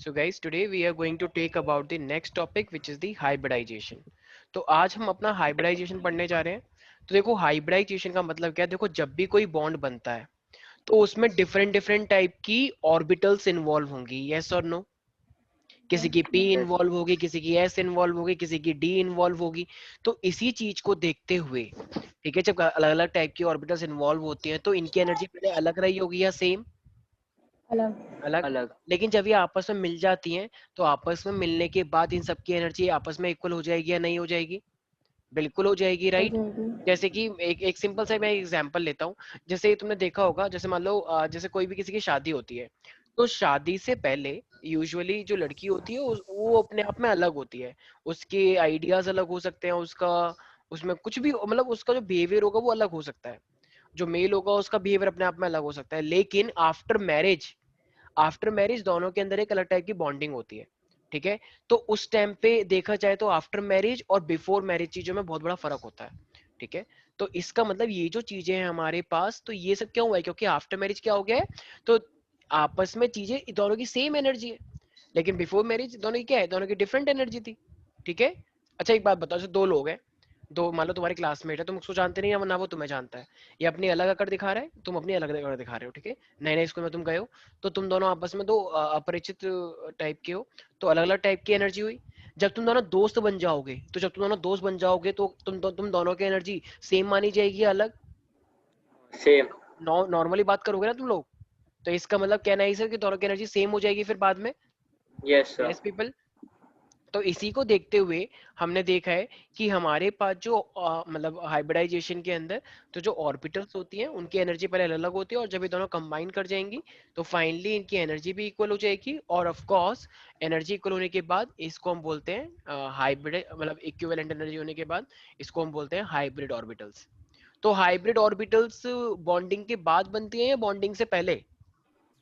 So guys, today we are going to take about the next topic which is the hybridization. तो आज हम अपना hybridization पढ़ने जा रहे हैं. तो देखो hybridization का मतलब क्या है. देखो जब भी कोई बॉन्ड बनता है तो उसमें डिफरेंट डिफरेंट टाइप की ऑर्बिटल्स इन्वॉल्व होंगी. यस और नो. किसी की पी Yes. इन्वॉल्व होगी, किसी की एस इन्वॉल्व होगी, किसी की डी इन्वॉल्व होगी. तो इसी चीज को देखते हुए, ठीक है, जब अलग अलग टाइप की ऑर्बिटल्स इन्वॉल्व होती हैं तो इनकी एनर्जी पहले अलग रही होगी या सेम. अलग। अलग. अलग. लेकिन जब ये आपस में मिल जाती हैं तो आपस में मिलने के बाद इन सबकी एनर्जी आपस में इक्वल हो जाएगी या नहीं हो जाएगी. बिल्कुल हो जाएगी, हो राइट. जाएगी। जैसे कि एक एक सिंपल सा मैं एग्जांपल लेता हूँ. जैसे तुमने देखा होगा, जैसे मान लो जैसे कोई भी किसी की शादी होती है तो शादी से पहले यूजुअली जो लड़की होती है वो अपने आप में अलग होती है. उसके आइडियाज अलग हो सकते हैं, उसका उसमें कुछ भी मतलब उसका जो बिहेवियर होगा वो अलग हो सकता है. जो मेल होगा उसका बिहेवियर अपने आप में अलग हो सकता है. लेकिन आफ्टर मैरिज दोनों के अंदर एक अलग टाइप की बॉन्डिंग होती है. ठीक है. तो उस टाइम पे देखा जाए तो आफ्टर मैरिज और बिफोर मैरिज चीजों में बहुत बड़ा फर्क होता है. ठीक है. तो इसका मतलब ये जो चीजें हैं हमारे पास, तो ये सब क्यों हुआ है, क्योंकि आफ्टर मैरिज क्या हो गया है. तो आपस में चीजें दोनों की सेम एनर्जी है, लेकिन बिफोर मैरिज दोनों की क्या है, दोनों की डिफरेंट एनर्जी थी. ठीक है. अच्छा एक बात बताओ, जैसे दो लोग हैं, दो मान लो तुम्हारे क्लासमेट है, तुम उसको जानते नहीं, या ना वो तुम्हें जानता है. ये अपनी अलग अकड़ दिखा रहा है, तुम अपनी अलग अकड़ दिखा रहे हो. ठीक है. नए नए स्कूल में तुम गए हो, तो तुम दोनों आपस में दो अपरिचित टाइप के हो, तो अलग अलग टाइप की एनर्जी हुई. जब तुम दोनों दोस्त बन जाओगे, तो जब तुम दोनों दोस्त बन जाओगे तो तुम दोनों की एनर्जी सेम मानी जाएगी या अलग. सेम. नॉर्मली बात करोगे ना तुम लोग, तो इसका मतलब कहना है सर कि दोनों की एनर्जी सेम हो जाएगी फिर बाद में. Yes sir. Yes people. तो इसी को देखते हुए हमने देखा है कि हमारे पास जो मतलब हाइब्रिडाइजेशन के अंदर तो जो ऑर्बिटल्स होती हैं उनकी एनर्जी पहले अलग अलग होती है, और जब ये दोनों कंबाइन कर जाएंगी तो फाइनली इनकी एनर्जी भी इक्वल हो जाएगी. और ऑफ कोर्स एनर्जी इक्वल होने के बाद इसको हम बोलते हैं हाइब्रिड, मतलब इक्विवेलेंट एनर्जी होने के बाद इसको हम बोलते हैं हाइब्रिड ऑर्बिटल्स. तो हाइब्रिड ऑर्बिटल्स बॉन्डिंग के बाद बनती हैं या बॉन्डिंग से पहले.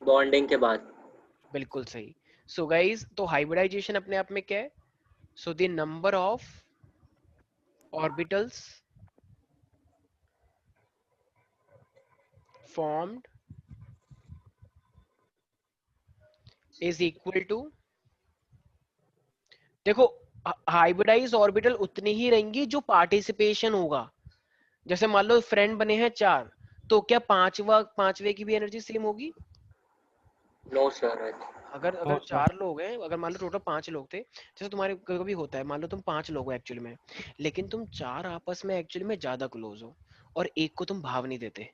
बॉन्डिंग के बाद. बिल्कुल सही. सो गाइज, तो हाइब्रिडाइजेशन अपने आप में क्या है. So the number of orbitals formed is equal to, देखो हाइब्रिडाइज ऑर्बिटल उतनी ही रहेंगी जो पार्टिसिपेशन होगा. जैसे मान लो फ्रेंड बने हैं चार, तो क्या पांचवे की भी एनर्जी सेम होगी. No sir. अगर अगर चार लोग हैं, अगर मान लो टोटल पांच लोग थे, जैसे तुम्हारे कभी होता है, मान लो तुम पांच लोग हो एक्चुअली में, लेकिन तुम चार आपस में एक्चुअली में ज्यादा क्लोज हो, और एक को तुम भाव नहीं देते.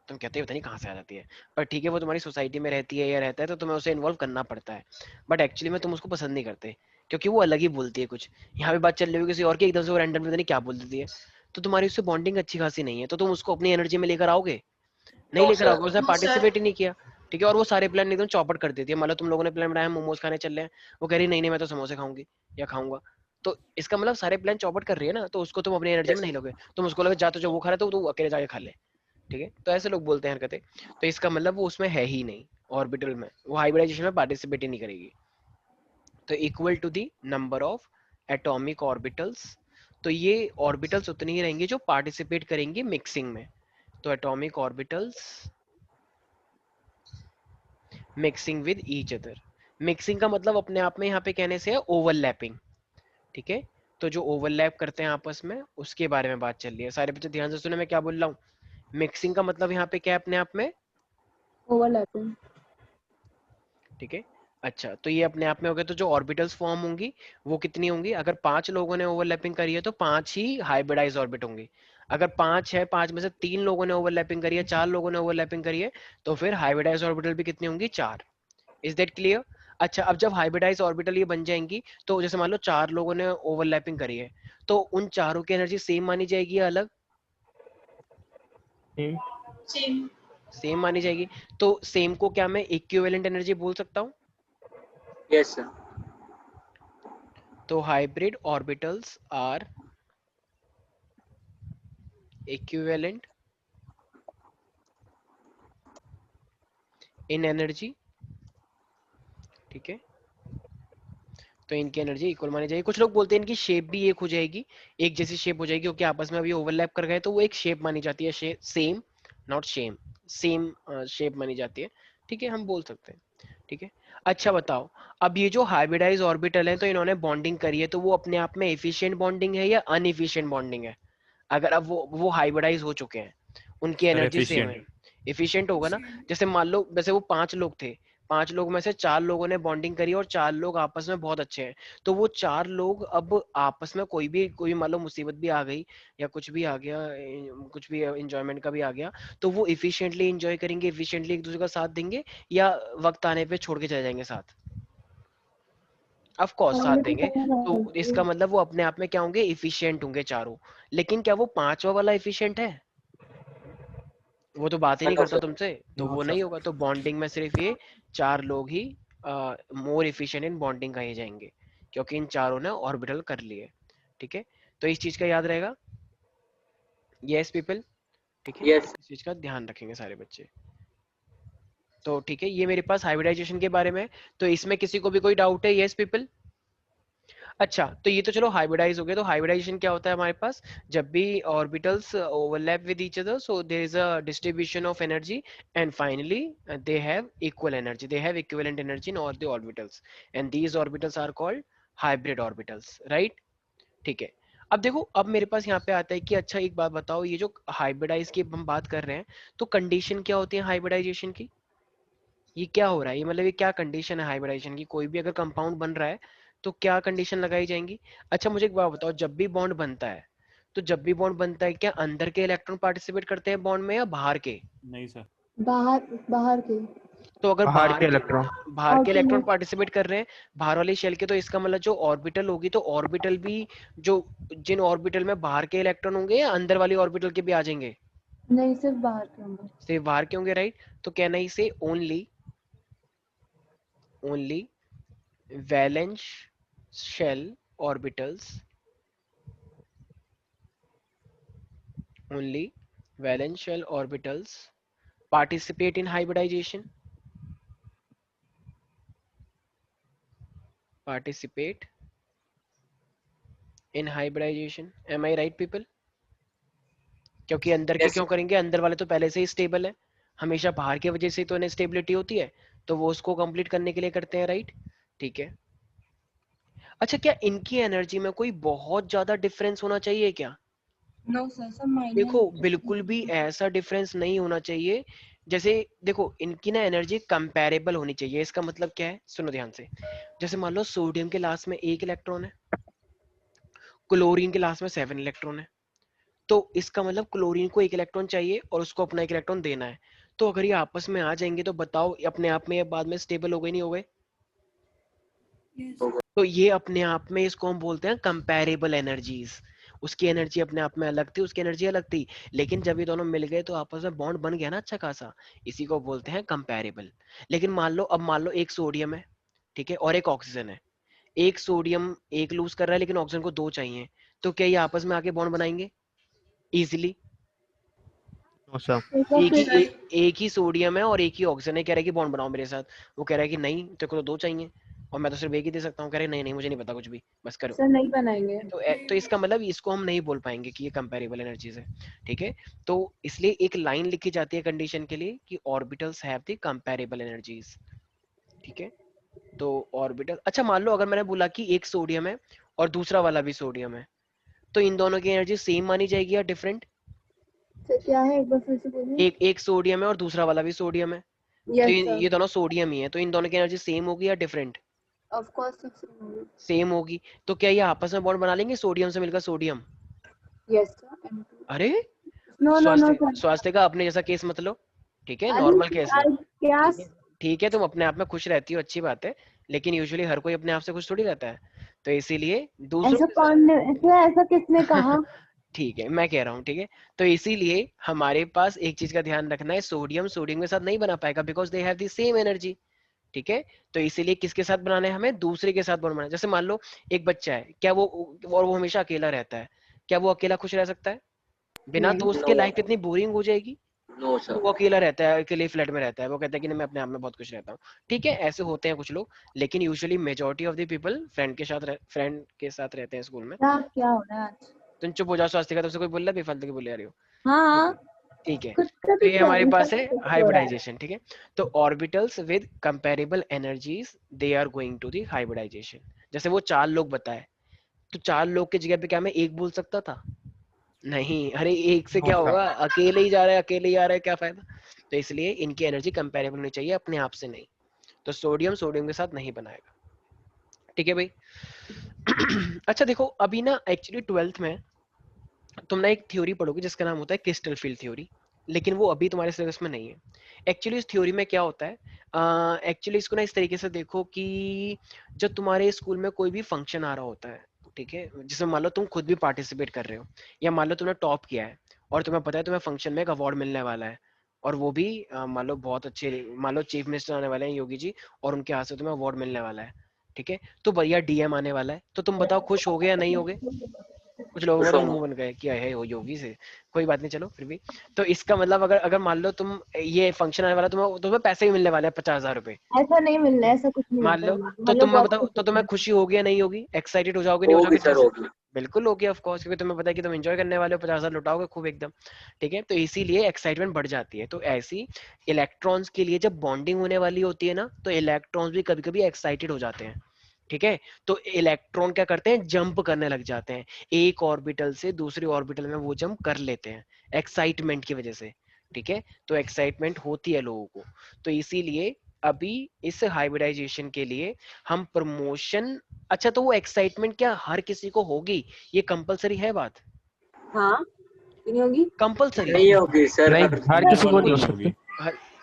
तुम कहते हो पता नहीं कहाँ से आ जाती है, पर ठीक है वो तुम्हारी सोसाइटी में रहती है या रहता है तो तुम्हें उसे इन्वॉल्व करना पड़ता है. बट एक्चुअली में तुम उसको पसंद नहीं करते, क्योंकि वो अलग ही बोलती है कुछ. यहाँ पे बात चल रही है किसी और की, एकदम से वो रैंडम पता नहीं क्या बोल देती है. तो तुम्हारी उससे बॉन्डिंग अच्छी खासी नहीं है, तो तुम उसको अपनी एनर्जी में लेकर आओगे. नहीं नो लेकर सर. आओगे, उसने पार्टिसिपेट ही नहीं किया. ठीक है. और वो सारे प्लान एकदम चौपट कर देती है. मान लो तुम लोगों ने प्लान बनाया मोमोज खाने चल रहे हैं, वो कह रही नहीं नहीं मैं तो समोसे खाऊंगी या खाऊंगा. तो इसका मतलब सारे प्लान चौपट कर रही है ना, तो उसको तुम अपनी एनर्जी में यस. नहीं लोगे. तुम उसको लगे जा, तो जो वो खा रहा है तो तू अकेले जाके खा ले. ठीक है. तो ऐसे लोग बोलते हैं हरकतें. तो इसका मतलब वो उसमें है ही नहीं, ऑर्बिटल में वो हाइब्रिडाइजेशन में पार्टिसिपेट ही नहीं करेगी. तो equal to the number of atomic orbitals. तो ये ऑर्बिटल्स उतनी ही रहेंगी जो पार्टिसिपेट करेंगी मिक्सिंग में. तो atomic orbitals mixing with each other. Mixing का मतलब अपने आप में यहाँ पे कहने से है ओवरलैपिंग. ठीक है. तो जो ओवरलैप करते हैं आपस में उसके बारे में बात चल रही है. सारे बच्चे ध्यान से सुने मैं क्या बोल रहा हूँ. मिक्सिंग का मतलब यहाँ पे क्या है अपने आप में. ओवरलैपिंग. ठीक है. अच्छा तो ये अपने आप में हो गया. तो जो ऑर्बिटल्स फॉर्म होंगी वो कितनी होंगी, अगर पांच लोगों ने ओवरलैपिंग करी है तो पांच ही हाइब्रिडाइज ऑर्बिट होंगी. अगर पांच है, पांच में से तीन लोगों ने ओवरलैपिंग करी है, चार लोगों ने ओवरलैपिंग करी है, तो फिर हाइब्रिडाइज ऑर्बिटल भी कितनी होंगी, चार. Is that clear. अच्छा अब जब हाइब्रिडाइज ऑर्बिटल ये बन जाएंगी, तो जैसे मान लो चार लोगों ने ओवरलैपिंग करी है, तो उन चारों की एनर्जी सेम मानी जाएगी या अलग. सेम. सेम मानी जाएगी. तो सेम को क्या मैं इक्विवेलेंट एनर्जी बोल सकता हूँ. Yes sir. तो hybrid orbitals are equivalent in energy. ठीक है. तो इनकी एनर्जी इक्वल मानी जाएगी. कुछ लोग बोलते हैं इनकी शेप भी एक हो जाएगी, एक जैसी शेप हो जाएगी, क्योंकि आपस में अभी ओवरलैप कर गए तो वो एक शेप मानी जाती है. Same, not shame, same shape मानी जाती है. ठीक है, हम बोल सकते हैं. ठीक है. अच्छा बताओ, अब ये जो हाइब्रिडाइज ऑर्बिटल है तो इन्होंने बॉन्डिंग करी है, तो वो अपने आप में एफिशिएंट बॉन्डिंग है या अनएफिशिएंट बॉन्डिंग है? अगर अब वो हाइब्रिडाइज हो चुके हैं, उनकी सर एनर्जी सेम एफिशिएंट। है, एफिशिएंट होगा ना। जैसे मान लो वैसे वो 5 लोग थे, 5 लोग में से 4 लोगों ने बॉन्डिंग करी और 4 लोग आपस में बहुत अच्छे हैं, तो वो 4 लोग अब आपस में कोई मान लो मुसीबत भी आ गई या कुछ भी आ गया, कुछ भी इंजॉयमेंट का भी आ गया, तो वो इफिशिएंटली इंजॉय करेंगे, इफिशिएंटली एक दूसरे का साथ देंगे, या वक्त आने पे छोड़ के चले जाएंगे साथ? ऑफ कोर्स साथ ऑलरेडी देंगे। तो इसका मतलब वो अपने आप में क्या होंगे, इफिशिएंट होंगे चारों। लेकिन क्या वो पांचवा वाला इफिशिएंट है? वो तो बात ही नहीं नो करता सर। तुमसे, तो नो वो सर। नहीं होगा। तो बॉन्डिंग में सिर्फ ये 4 लोग ही मोर इफिशिएंट इन बॉन्डिंग कहे जाएंगे, क्योंकि इन चारों ने ऑर्बिटल कर लिए। ठीक है, तो इस चीज का याद रहेगा। यस पीपल, ठीक है, यस। इस चीज का ध्यान रखेंगे सारे बच्चे। तो ठीक है, ये मेरे पास हाइब्रिडाइजेशन के बारे में है। तो इसमें किसी को भी कोई डाउट है? Yes people. अच्छा, तो ये तो चलो हाइब्रिडाइज हो गया। तो हाइब्रिडाइजेशन क्या होता है हमारे पास? जब भी orbitals overlap with each other, so there is a distribution of energy, and finally they have equal energy, they have equivalent energy in all the orbitals, and these orbitals are called hybrid orbitals, right? ठीक है, अब देखो, अब मेरे पास यहाँ पे आता है कि अच्छा एक बात बताओ, ये जो हाइब्रिडाइज की हम बात कर रहे हैं, तो कंडीशन क्या होती है हाइब्रिडाइजेशन की? ये क्या हो रहा है, ये मतलब ये क्या कंडीशन है हाइब्रिडाइजेशन की? कोई भी अगर कंपाउंड बन रहा है तो क्या कंडीशन लगाई जाएंगी? अच्छा मुझे एक बात बताओ, जब भी बॉन्ड बनता है, तो जब भी बॉन्ड बनता है, क्या अंदर के इलेक्ट्रॉन पार्टिसिपेट करते हैं बॉन्ड में या बाहर के? नहीं सर। बाहर बाहर के तो अगर बाहर के इलेक्ट्रॉन। बाहर के इलेक्ट्रॉन आउटरमोस्ट पार्टिसिपेट कर रहे हैं बाहर वाली शेल के, तो इसका मतलब जो ऑर्बिटल होगी, तो ऑर्बिटल भी जो जिन ऑर्बिटल में बाहर के इलेक्ट्रॉन होंगे या अंदर वाली ऑर्बिटल के भी आ जाएंगे? नहीं, सिर्फ बाहर के होंगे। सिर्फ बाहर के होंगे, राइट? तो कहना ही से only valence shell orbitals, only valence shell orbitals participate in hybridization, participate in hybridization, am I right people? क्योंकि अंदर के यस क्यों करेंगे, अंदर वाले तो पहले से ही स्टेबल है, हमेशा बाहर की वजह से तो इन्हें स्टेबिलिटी होती है, तो वो उसको कंप्लीट करने के लिए करते हैं, राइट? ठीक है, अच्छा क्या इनकी एनर्जी में कोई बहुत ज्यादा डिफरेंस होना चाहिए क्या? नो सर, सब माइनर। देखो बिल्कुल भी ऐसा डिफरेंस नहीं होना चाहिए। जैसे देखो, इनकी ना एनर्जी कंपैरेबल होनी चाहिए। इसका मतलब क्या है, सुनो ध्यान से। जैसे मान लो सोडियम के लास्ट में 1 इलेक्ट्रॉन है, क्लोरीन के लास्ट में 7 इलेक्ट्रॉन है, तो इसका मतलब क्लोरीन को 1 इलेक्ट्रॉन चाहिए और उसको अपना 1 इलेक्ट्रॉन देना है। तो अगर ये आपस में आ जाएंगे तो बताओ अपने आप में ये बाद में स्टेबल हो गए नहीं हो गए? तो ये अपने आप में, इसको हम बोलते हैं कंपैरेबल एनर्जीज। उसकी एनर्जी अपने आप में अलग थी, उसकी एनर्जी अलग थी, लेकिन जब ये दोनों मिल गए तो आपस में बॉन्ड बन गया ना अच्छा खासा, इसी को बोलते हैं कंपैरेबल। लेकिन मान लो एक सोडियम है, ठीक है, और एक ऑक्सीजन है। एक सोडियम एक लूज कर रहा है लेकिन ऑक्सीजन को 2 चाहिए, तो क्या ये आपस में आके बॉन्ड बनाएंगे इजिली? अच्छा, एक ही सोडियम है और एक ही ऑक्सीजन है, कह रहा है कि बॉन्ड बनाओ मेरे साथ, वो कह रहा है कि नहीं तेरे को तो 2 चाहिए और मैं तो सिर्फ एक ही दे सकता हूँ, कह रहे नहीं नहीं मुझे नहीं पता कुछ भी, बस करो। सर नहीं बनाएंगे। तो इसका मतलब इसको हम नहीं बोल पाएंगे कि ये कंपैरेबल एनर्जीज है, ठीक है? तो इसलिए एक लाइन लिखी जाती है कंडीशन के लिए कि orbitals have the comparable energies, ठीक है? तो ऑर्बिटल, अच्छा मान लो अगर मैंने बोला कि एक सोडियम है और दूसरा वाला भी सोडियम है, तो इन दोनों की एनर्जी सेम मानी जाएगी या डिफरेंट? सर क्या है, एक बार फिर से बोलिए। एक सोडियम है और दूसरा वाला भी सोडियम है, तो यस ये सर, दोनों सोडियम ही है, तो इन दोनों की एनर्जी सेम होगी या डिफरेंट? ऑफ कोर्स सब सेम होंगे। सेम होगी। तो क्या ये आपस में बॉन्ड बना लेंगे सोडियम से मिलकर सोडियम? Yes sir. अरे नो नो नो सर। स्वास्थ्य का अपने जैसा केस मत लो, ठीक है, अरे नॉर्मल केस लो। क्या ठीक है, ठीक है, तुम अपने आप में खुश रहती हो, अच्छी बात है, लेकिन यूजुअली हर कोई अपने आप से खुश थोड़ी रहता है, तो इसीलिए दूसरों ऐसा के कौन ने, ऐसा किसने कहा? ठीक है मैं कह रहा हूँ, ठीक है, तो इसीलिए हमारे पास एक चीज का ध्यान रखना है, सोडियम सोडियम के साथ नहीं बना पाएगा because they have the same energy, ठीक है? तो इसीलिए किसके साथ बनाना है, हमें दूसरे के साथ बनाना है। जैसे मान लो एक बच्चा है, क्या वो, और वो हमेशा अकेला रहता है, क्या वो अकेला खुश रह सकता है? बिना नहीं। दोस्त के नो। लाइफ कितनी बोरिंग हो जाएगी। नो तो सर। वो अकेला रहता है, अकेले फ्लैट में रहता है, वो कहता है कि नहीं मैं अपने आप में बहुत खुश रहता हूँ, ठीक है, ऐसे होते हैं कुछ लोग, लेकिन usually majority of the people friend के साथ रहते हैं स्कूल में। क्या क्या हो रहा है आज? तुम चुप हो जाओ, स्वास्थ्य का तुमसे कोई बोल रहा है, बेफालतू की बोले जा रही हो, ठीक हाँ है? ठीक है, कुछ तो ये हमारे पास है हाइब्रिडाइजेशन। ठीक है, तो orbitals with comparable energies they are going to the hybridization. जैसे वो 4 लोग बताए, तो 4 लोग की जगह पे क्या मैं एक बोल सकता था? नहीं, अरे एक से क्या होगा, अकेले ही जा रहा है, अकेले ही आ रहा है, क्या फायदा। तो इसलिए इनकी एनर्जी कंपेरेबल होनी चाहिए, अपने आप से नहीं। तो सोडियम सोडियम के साथ नहीं बनाएगा। ठीक है भाई। अच्छा देखो, अभी ना एक्चुअली 12th में तुम ना एक थ्योरी पढ़ोगे जिसका नाम होता है क्रिस्टल फील्ड थ्योरी, लेकिन वो अभी तुम्हारे सिलेबस में नहीं है। एक्चुअली इस थ्योरी में क्या होता है, एक्चुअली इसको ना इस तरीके से देखो कि जब तुम्हारे स्कूल में कोई भी फंक्शन आ रहा होता है, ठीक है, जिसमें मान लो तुम खुद भी पार्टिसिपेट कर रहे हो, या मान लो तुमने टॉप किया है और तुम्हें पता है तुम्हें फंक्शन में एक अवार्ड मिलने वाला है, और वो भी मान लो बहुत अच्छे, मान लो चीफ मिनिस्टर आने वाले हैं योगी जी, और उनके हाथ से तुम्हें अवार्ड मिलने वाला है। ठीक है, तो बढ़िया डीएम आने वाला है, तो तुम बताओ खुश हो गए या नहीं हो गए? कुछ लोगों का खुश तो होगा। मुंह बन गए कि है वो योगी से, कोई बात नहीं, चलो फिर भी। तो इसका मतलब अगर अगर मान लो तुम ये फंक्शन आने वाला, तुम्हें तुम्हें पैसे भी मिलने वाले हैं 50,000 रुपए, ऐसा नहीं ठीक मिलना, है, ऐसा कुछ नहीं मान होता है, लो, तो हम लोग तुम मैं बहुत बताओ, खुश तो होते तुम्हें हैं। खुशी होगी या नहीं होगी? एक्साइटेड हो जाओगे नहीं हो होगी जाओगे? सर, होगी। बिल्कुल होगी ऑफ कोर्स, क्योंकि तुम्हें पता है कि तुम एंजॉय करने वाले हो, 50,000 लुटाओगे खूब एकदम। ठीक है, तो इसीलिए एक्साइटमेंट बढ़ जाती है। तो ऐसी इलेक्ट्रॉन्स के लिए जब बॉन्डिंग होने वाली होती है ना, तो इलेक्ट्रॉन्स भी कभी कभी एक्साइटेड हो जाते हैं। ठीक है, तो इलेक्ट्रॉन क्या करते हैं, जंप करने लग जाते हैं, एक ऑर्बिटल से दूसरे ऑर्बिटल में वो जंप कर लेते हैं एक्साइटमेंट की वजह से। ठीक है, तो एक्साइटमेंट होती है लोगों को। तो इसीलिए अभी इस हाइब्रिडाइजेशन के लिए हम प्रमोशन, अच्छा तो वो एक्साइटमेंट क्या हर किसी को होगी, ये कंपलसरी है बात? हाँ, क्यों नहीं होगी? कंपलसरी है। नहीं होगी सर, नहीं, हर हर किसी को नहीं हो सकती।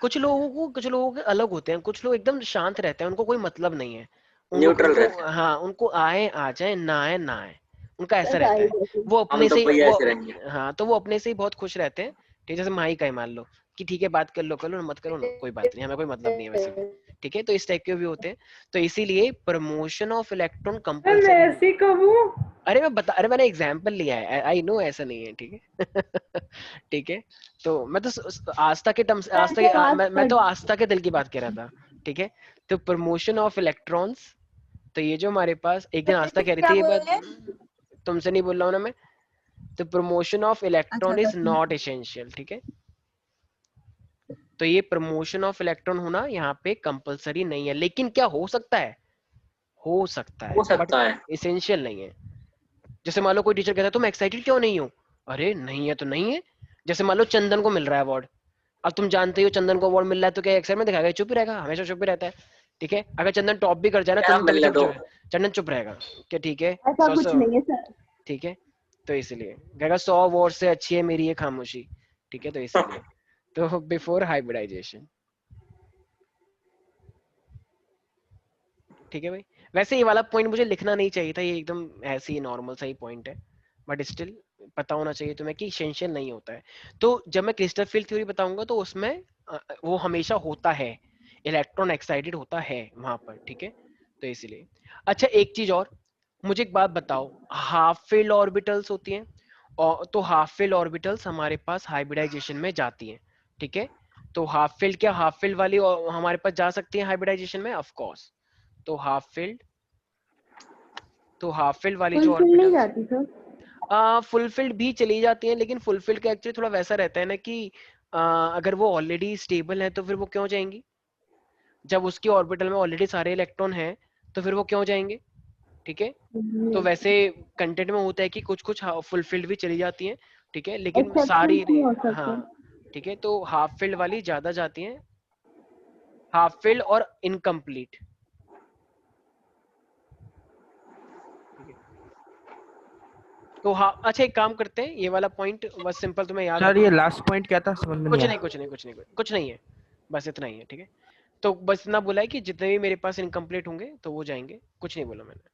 कुछ लोगों के अलग होते हैं, कुछ लोग एकदम शांत रहते हैं, उनको कोई मतलब नहीं है, न्यूट्रल उनको रहते हैं। हाँ, उनको आए आ जाए, ना आए ना आए, उनका ऐसा बस रहता आई है। जैसे। वो हम अपने तो से भैया वो ऐसे रहेंगे। हाँ, तो वो अपने से ही बहुत खुश रहते हैं। ठीक है, जैसे माही का ही मान लो कि ठीक है, बात कर लो मत करो ना, कोई बात नहीं, हमें कोई मतलब नहीं है वैसे भी। ठीक है, तो इस टाइप के भी होते हैं। तो इसीलिए प्रमोशन ऑफ इलेक्ट्रॉन कंपलसरी है। ऐसी कहूँ। अरे मैंने एग्जांपल लिया है, आई नो ऐसा नहीं है। ठीक है। ठीक है, तो मैं तो आस्था के टर्म्स, आस्था के मैं तो आस्था के दिल की बात कर रहा था। ठीक है, तो प्रमोशन ऑफ इलेक्ट्रॉन्स, तो ये जो हमारे पास एक दिन आस्था कह रही क्या थी ये बोल बात, रहे? तुमसे नहीं बोल रहा हूँ ना मैं। तो प्रमोशन ऑफ अच्छा इलेक्ट्रॉन इज बस। Not essential. ठीक है, तो ये प्रमोशन ऑफ इलेक्ट्रॉन होना यहाँ पे कंपलसरी नहीं है, लेकिन क्या हो सकता हो है बट सकता है। एसेंशियल नहीं है। जैसे मान लो कोई टीचर कहता है तुम एक्साइटेड क्यों नहीं हो, अरे नहीं है तो नहीं है। जैसे मान लो चंदन को मिल रहा है अवार्ड, अब तुम जानते हो चंदन को अवार्ड मिल रहा है, तो क्या एक्साइटमेंट दिखाएगा? चुप ही रहेगा, हमेशा चुप ही रहता है। ठीक है, अगर चंदन टॉप भी कर जाए ना, क्या चंदन तभी मिलने दो। चंदन चुप रहेगा क्या? ठीक है, ऐसा सौ कुछ सौ नहीं है सर। ठीक है, तो इसलिए कहेगा 100 अवार्ड से अच्छी है मेरी ये खामोशी। ठीक है, तो इसीलिए तो बिफोर हाइब्रिडाइजेशन। ठीक है भाई, वैसे ये वाला पॉइंट मुझे लिखना नहीं चाहिए था, ये एकदम ऐसे ही नॉर्मल सा ही पॉइंट है, बट स्टिल पता होना चाहिए तुम्हें कि एसेंशियल नहीं होता है। तो जब मैं क्रिस्टल फील्ड थ्योरी बताऊंगा तो उसमें वो हमेशा होता है, इलेक्ट्रॉन एक्साइटेड होता है वहां पर। ठीक है, तो इसीलिए। अच्छा एक चीज और, मुझे एक बात बताओ, हाफ फील्ड ऑर्बिटल्स होती हैं, और तो हाफ फील्ड ऑर्बिटल्स हमारे पास हाइब्रिडाइजेशन में जाती हैं। ठीक है, तो हाफ फील्ड क्या हाफ फील्ड वाली हमारे पास जा सकती है हाइब्रिडाइजेशन में? Of course. तो हाफ फील्ड, तो हाफ फील्ड वाली जो फुलफिल नहीं ऑर्बिटल्स, जाती सर। फुलफिल्ड भी चली जाती हैं, लेकिन फुलफिल्ड का एक्चुअली थोड़ा वैसा रहता है ना कि अगर वो ऑलरेडी स्टेबल है तो फिर वो क्यों जाएंगी? जब उसकी ऑर्बिटल में ऑलरेडी सारे इलेक्ट्रॉन हैं तो फिर वो क्यों जाएंगे? ठीक है, तो वैसे कंटेंट में होता है कि कुछ कुछ फुलफिल्ड भी चली जाती हैं। ठीक है, लेकिन एक्सेप्शन सारी नहीं हो हाँ, सकते। ठीक है, तो हाफ फील्ड वाली ज्यादा जाती हैं, हाफ फील्ड और इनकम्प्लीट। तो हाँ, अच्छा एक काम करते हैं, ये वाला पॉइंट बस सिंपल तुम्हें याद सर ये रखना है। लास्ट पॉइंट क्या था, समझ में नहीं आया। कुछ नहीं है, बस इतना ही है। ठीक है, तो बस इतना बोला है कि जितने भी मेरे पास इनकम्प्लीट होंगे तो वो जाएंगे, कुछ नहीं बोला मैंने।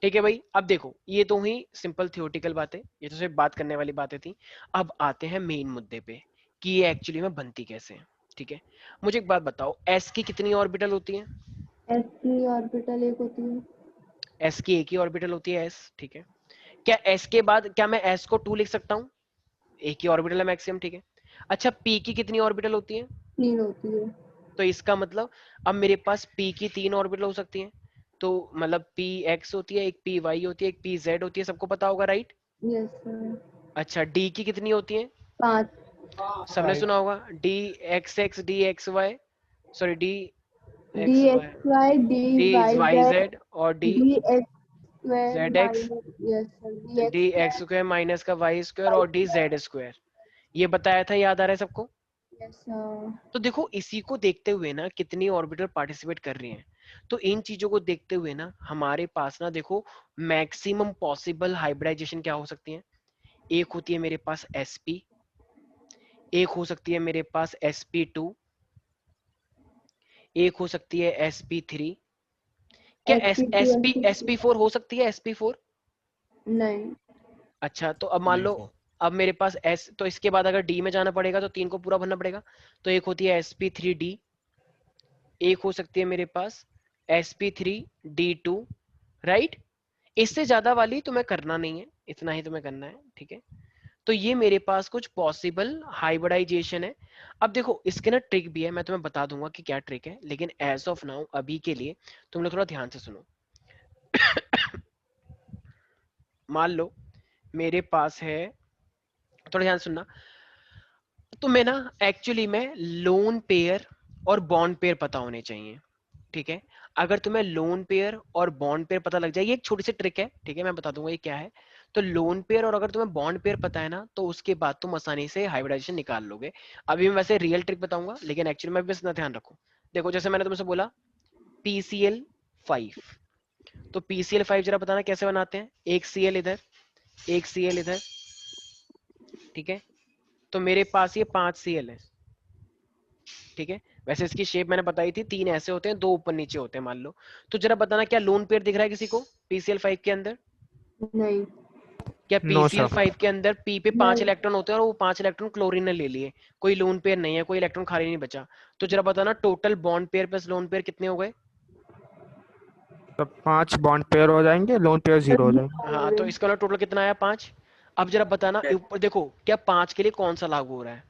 ठीक है भाई, अब देखो ये तो हुई सिंपल थियोटिकल बातें, ये तो सिर्फ बात करने वाली बातें थी। अब आते हैं मेन मुद्दे पे कि ये एक्चुअली में बनती कैसे है। ठीक है, मुझे एक बात बताओ, एस की कितनी ऑर्बिटल होती है? एस की ऑर्बिटल एक होती है। एस की एक ही ऑर्बिटल होती है, एस। ठीक है, क्या एस के बाद क्या मैं एस को 2 लिख सकता हूँ? एक ही ऑर्बिटल है मैक्सिमम। ठीक है, अच्छा पी की कितनी ऑर्बिटल होती है? 3 होती है। तो इसका मतलब अब मेरे पास पी की 3 ऑर्बिटल हो सकती हैं, तो मतलब पी एक्स होती है, एक पी वाई होती है, एक पी जेड होती है, सबको पता होगा राइट? Yes sir. अच्छा डी की कितनी होती है? 5। सबने सुना होगा D X X D X Y, sorry D D X Y, X Y D D Y Y Z Z और D D X square Z X, minus yes sir D D X X square minus का Y square और D Z square. ये बताया था, याद आ रहा है सबको? Yes sir. तो देखो इसी को देखते हुए ना कितनी ऑर्बिटल पार्टिसिपेट कर रही हैं, तो इन चीजों को देखते हुए ना हमारे पास ना देखो मैक्सिमम पॉसिबल हाइब्रिडाइजेशन क्या हो सकती है। एक होती है मेरे पास sp, एक हो सकती है मेरे पास sp2, एक हो सकती है sp3। क्या sp4 हो सकती है? sp4 नहीं। अच्छा, तो अब मान लो अब मेरे पास s, तो इसके बाद अगर d में जाना पड़ेगा तो 3 को पूरा भरना पड़ेगा। तो एक होती है sp3d, एक हो सकती है मेरे पास sp3d2, राइट। इससे ज्यादा वाली तुम्हें करना नहीं है, इतना ही तुम्हें करना है, ठीक है। तो ये मेरे पास कुछ पॉसिबल हाइब्रिडाइजेशन है। अब देखो इसके ना ट्रिक भी है, मैं तुम्हें बता दूंगा कि क्या ट्रिक है, लेकिन एज ऑफ नाउ अभी के लिए तुम लोग थोड़ा ध्यान से सुनो। मान लो मेरे पास है, थोड़ा ध्यान सुनना, तो मैं ना एक्चुअली में लोन पेयर और बॉन्ड पेयर पता होने चाहिए, ठीक है। अगर तुम्हें लोन पेयर और बॉन्ड पेयर पता लग जाए, ये एक छोटी सी ट्रिक है, ठीक है, मैं बता दूंगा ये क्या है। तो लोन पेयर और अगर तुम्हें बॉन्ड पेयर पता है ना, तो उसके बाद तुम आसानी से हाइब्रिडाइजेशन निकाल लोगे। अभी मैं वैसे रियल ट्रिक बताऊंगा, लेकिन एक्चुअली में बस इतना ध्यान रखो। देखो जैसे मैंने तुमसे बोला PCl5, तो PCl5 जरा बताना कैसे बनाते हैं। एक Cl इधर, एक Cl इधर, ठीक है। तो मेरे पास ये 5 Cl है, ठीक है। वैसे इसकी शेप मैंने बताई थी, 3 ऐसे होते हैं, 2 ऊपर नीचे होते हैं मान लो। तो जरा बताना क्या लोन पेयर दिख रहा है किसी को PCl5 के अंदर? नहीं। क्या No, sir. PCl5 के अंदर P पे 5 नहीं। इलेक्ट्रॉन होते हैं और वो 5 इलेक्ट्रॉन क्लोरीन ने ले लिए, कोई लोन पेयर नहीं है, कोई इलेक्ट्रॉन खाली नहीं बचा। तो जरा बताना total bond pair plus lone pair कितने हो गए? तो 5 बॉन्ड पेयर हो जाएंगे, लोन पेयर 0 हो जाएंगे। हाँ, तो इसका टोटल कितना आया? 5। अब जरा बताना ऊपर देखो, क्या 5 के लिए कौन सा लागू हो रहा है?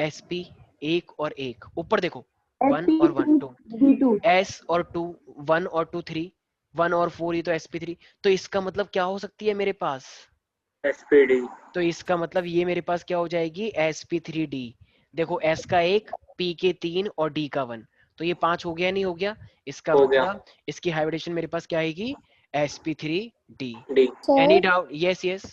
sp, 1 और 1, ऊपर देखो 1 और 1 2, D2 s और 2, 1 और 2 3, 1 और 4, ये तो sp3। तो इसका मतलब क्या हो सकती है मेरे पास? SPD। तो इसका मतलब ये मेरे पास क्या हो जाएगी? sp3d। देखो s का 1, p के 3 और d का 1, तो ये 5 हो गया नहीं हो गया? इसका हो गया। मतलब इसकी हाइब्रिडेशन मेरे पास क्या आएगी? sp3d। D। Any sir doubt? Yes yes.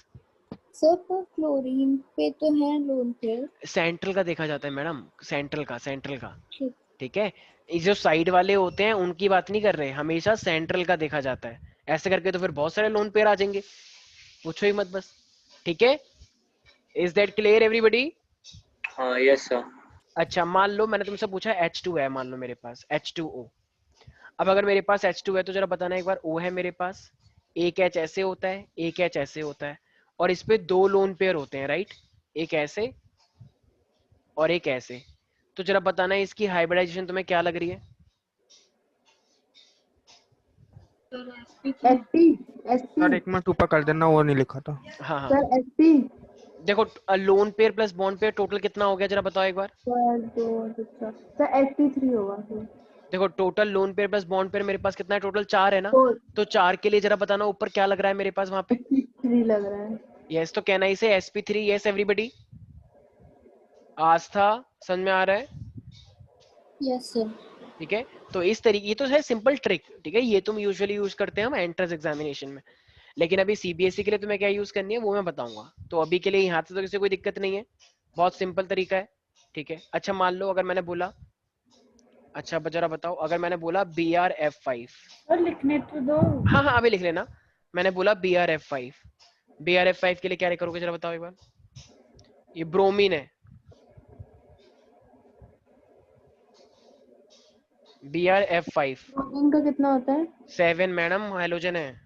Sir पर क्लोरीन पे तो है लोन पेयर। सेंट्रल का देखा जाता है मैडम, सेंट्रल का, सेंट्रल का, ठीक। ठीक है। ये जो साइड वाले होते हैं उनकी बात नहीं कर रहे, हमेशा सेंट्रल का देखा जाता है। ऐसे करके तो फिर बहुत सारे लोन पेयर आ जाएंगे, पूछो ही मत बस, ठीक है। Is that clear everybody? हाँ यस सर। अच्छा, मान लो मैंने तुमसे पूछा H2 है, मान लो मेरे पास H2O। अब अगर मेरे पास H2 है तो जरा बताना एक बार, O है मेरे पास, एक H ऐसे होता है, एक H ऐसे होता है, और इस पे 2 लोन पेयर होते हैं, राइट। एक ऐसे और एक ऐसे। तो जरा बताना इसकी हाइब्रिडाइजेशन तुम्हें क्या लग रही है? SP सर एक मिनट ऊपर कर देना, वो नहीं लिखा था। हाँ हाँ, सर SP देखो lone pair plus bond pair total कितना हो गया, जरा बताओ एक बार। सर SP3 होगा सर। देखो total lone pair plus bond pair मेरे पास कितना है? टोटल 4 है ना। 4 तो 4 के लिए जरा बताना ऊपर क्या लग रहा है मेरे पास वहां पे? SP3 लग रहा है। यस, तो कहना इसे sp3। यस एवरीबॉडी, आस्था समझ में आ रहा है? Yes sir. ठीक है। तो इस तरीके, ये तो है सिंपल ट्रिक, ठीक है, ये तुम यूजुअली यूज करते हैं हम एंट्रेंस एग्जामिनेशन में, लेकिन अभी सीबीएसई के लिए तुम्हें क्या यूज करनी है वो मैं बताऊंगा। तो अभी के लिए यहाँ से तो किसी कोई दिक्कत नहीं है, बहुत सिंपल तरीका है, ठीक है। अच्छा मान लो अगर मैंने बोला, अच्छा जरा बताओ, अगर मैंने बोला BrF5, सर लिखने तो दो। हाँ हाँ अभी लिख लेना। मैंने बोला BrF5, BrF5 के लिए क्या करोगे जरा बताओ एक बार। ये ब्रोमीन है, BrF5, प्रोटीन का कितना होता है? 7 मैडम, हेलोजन है।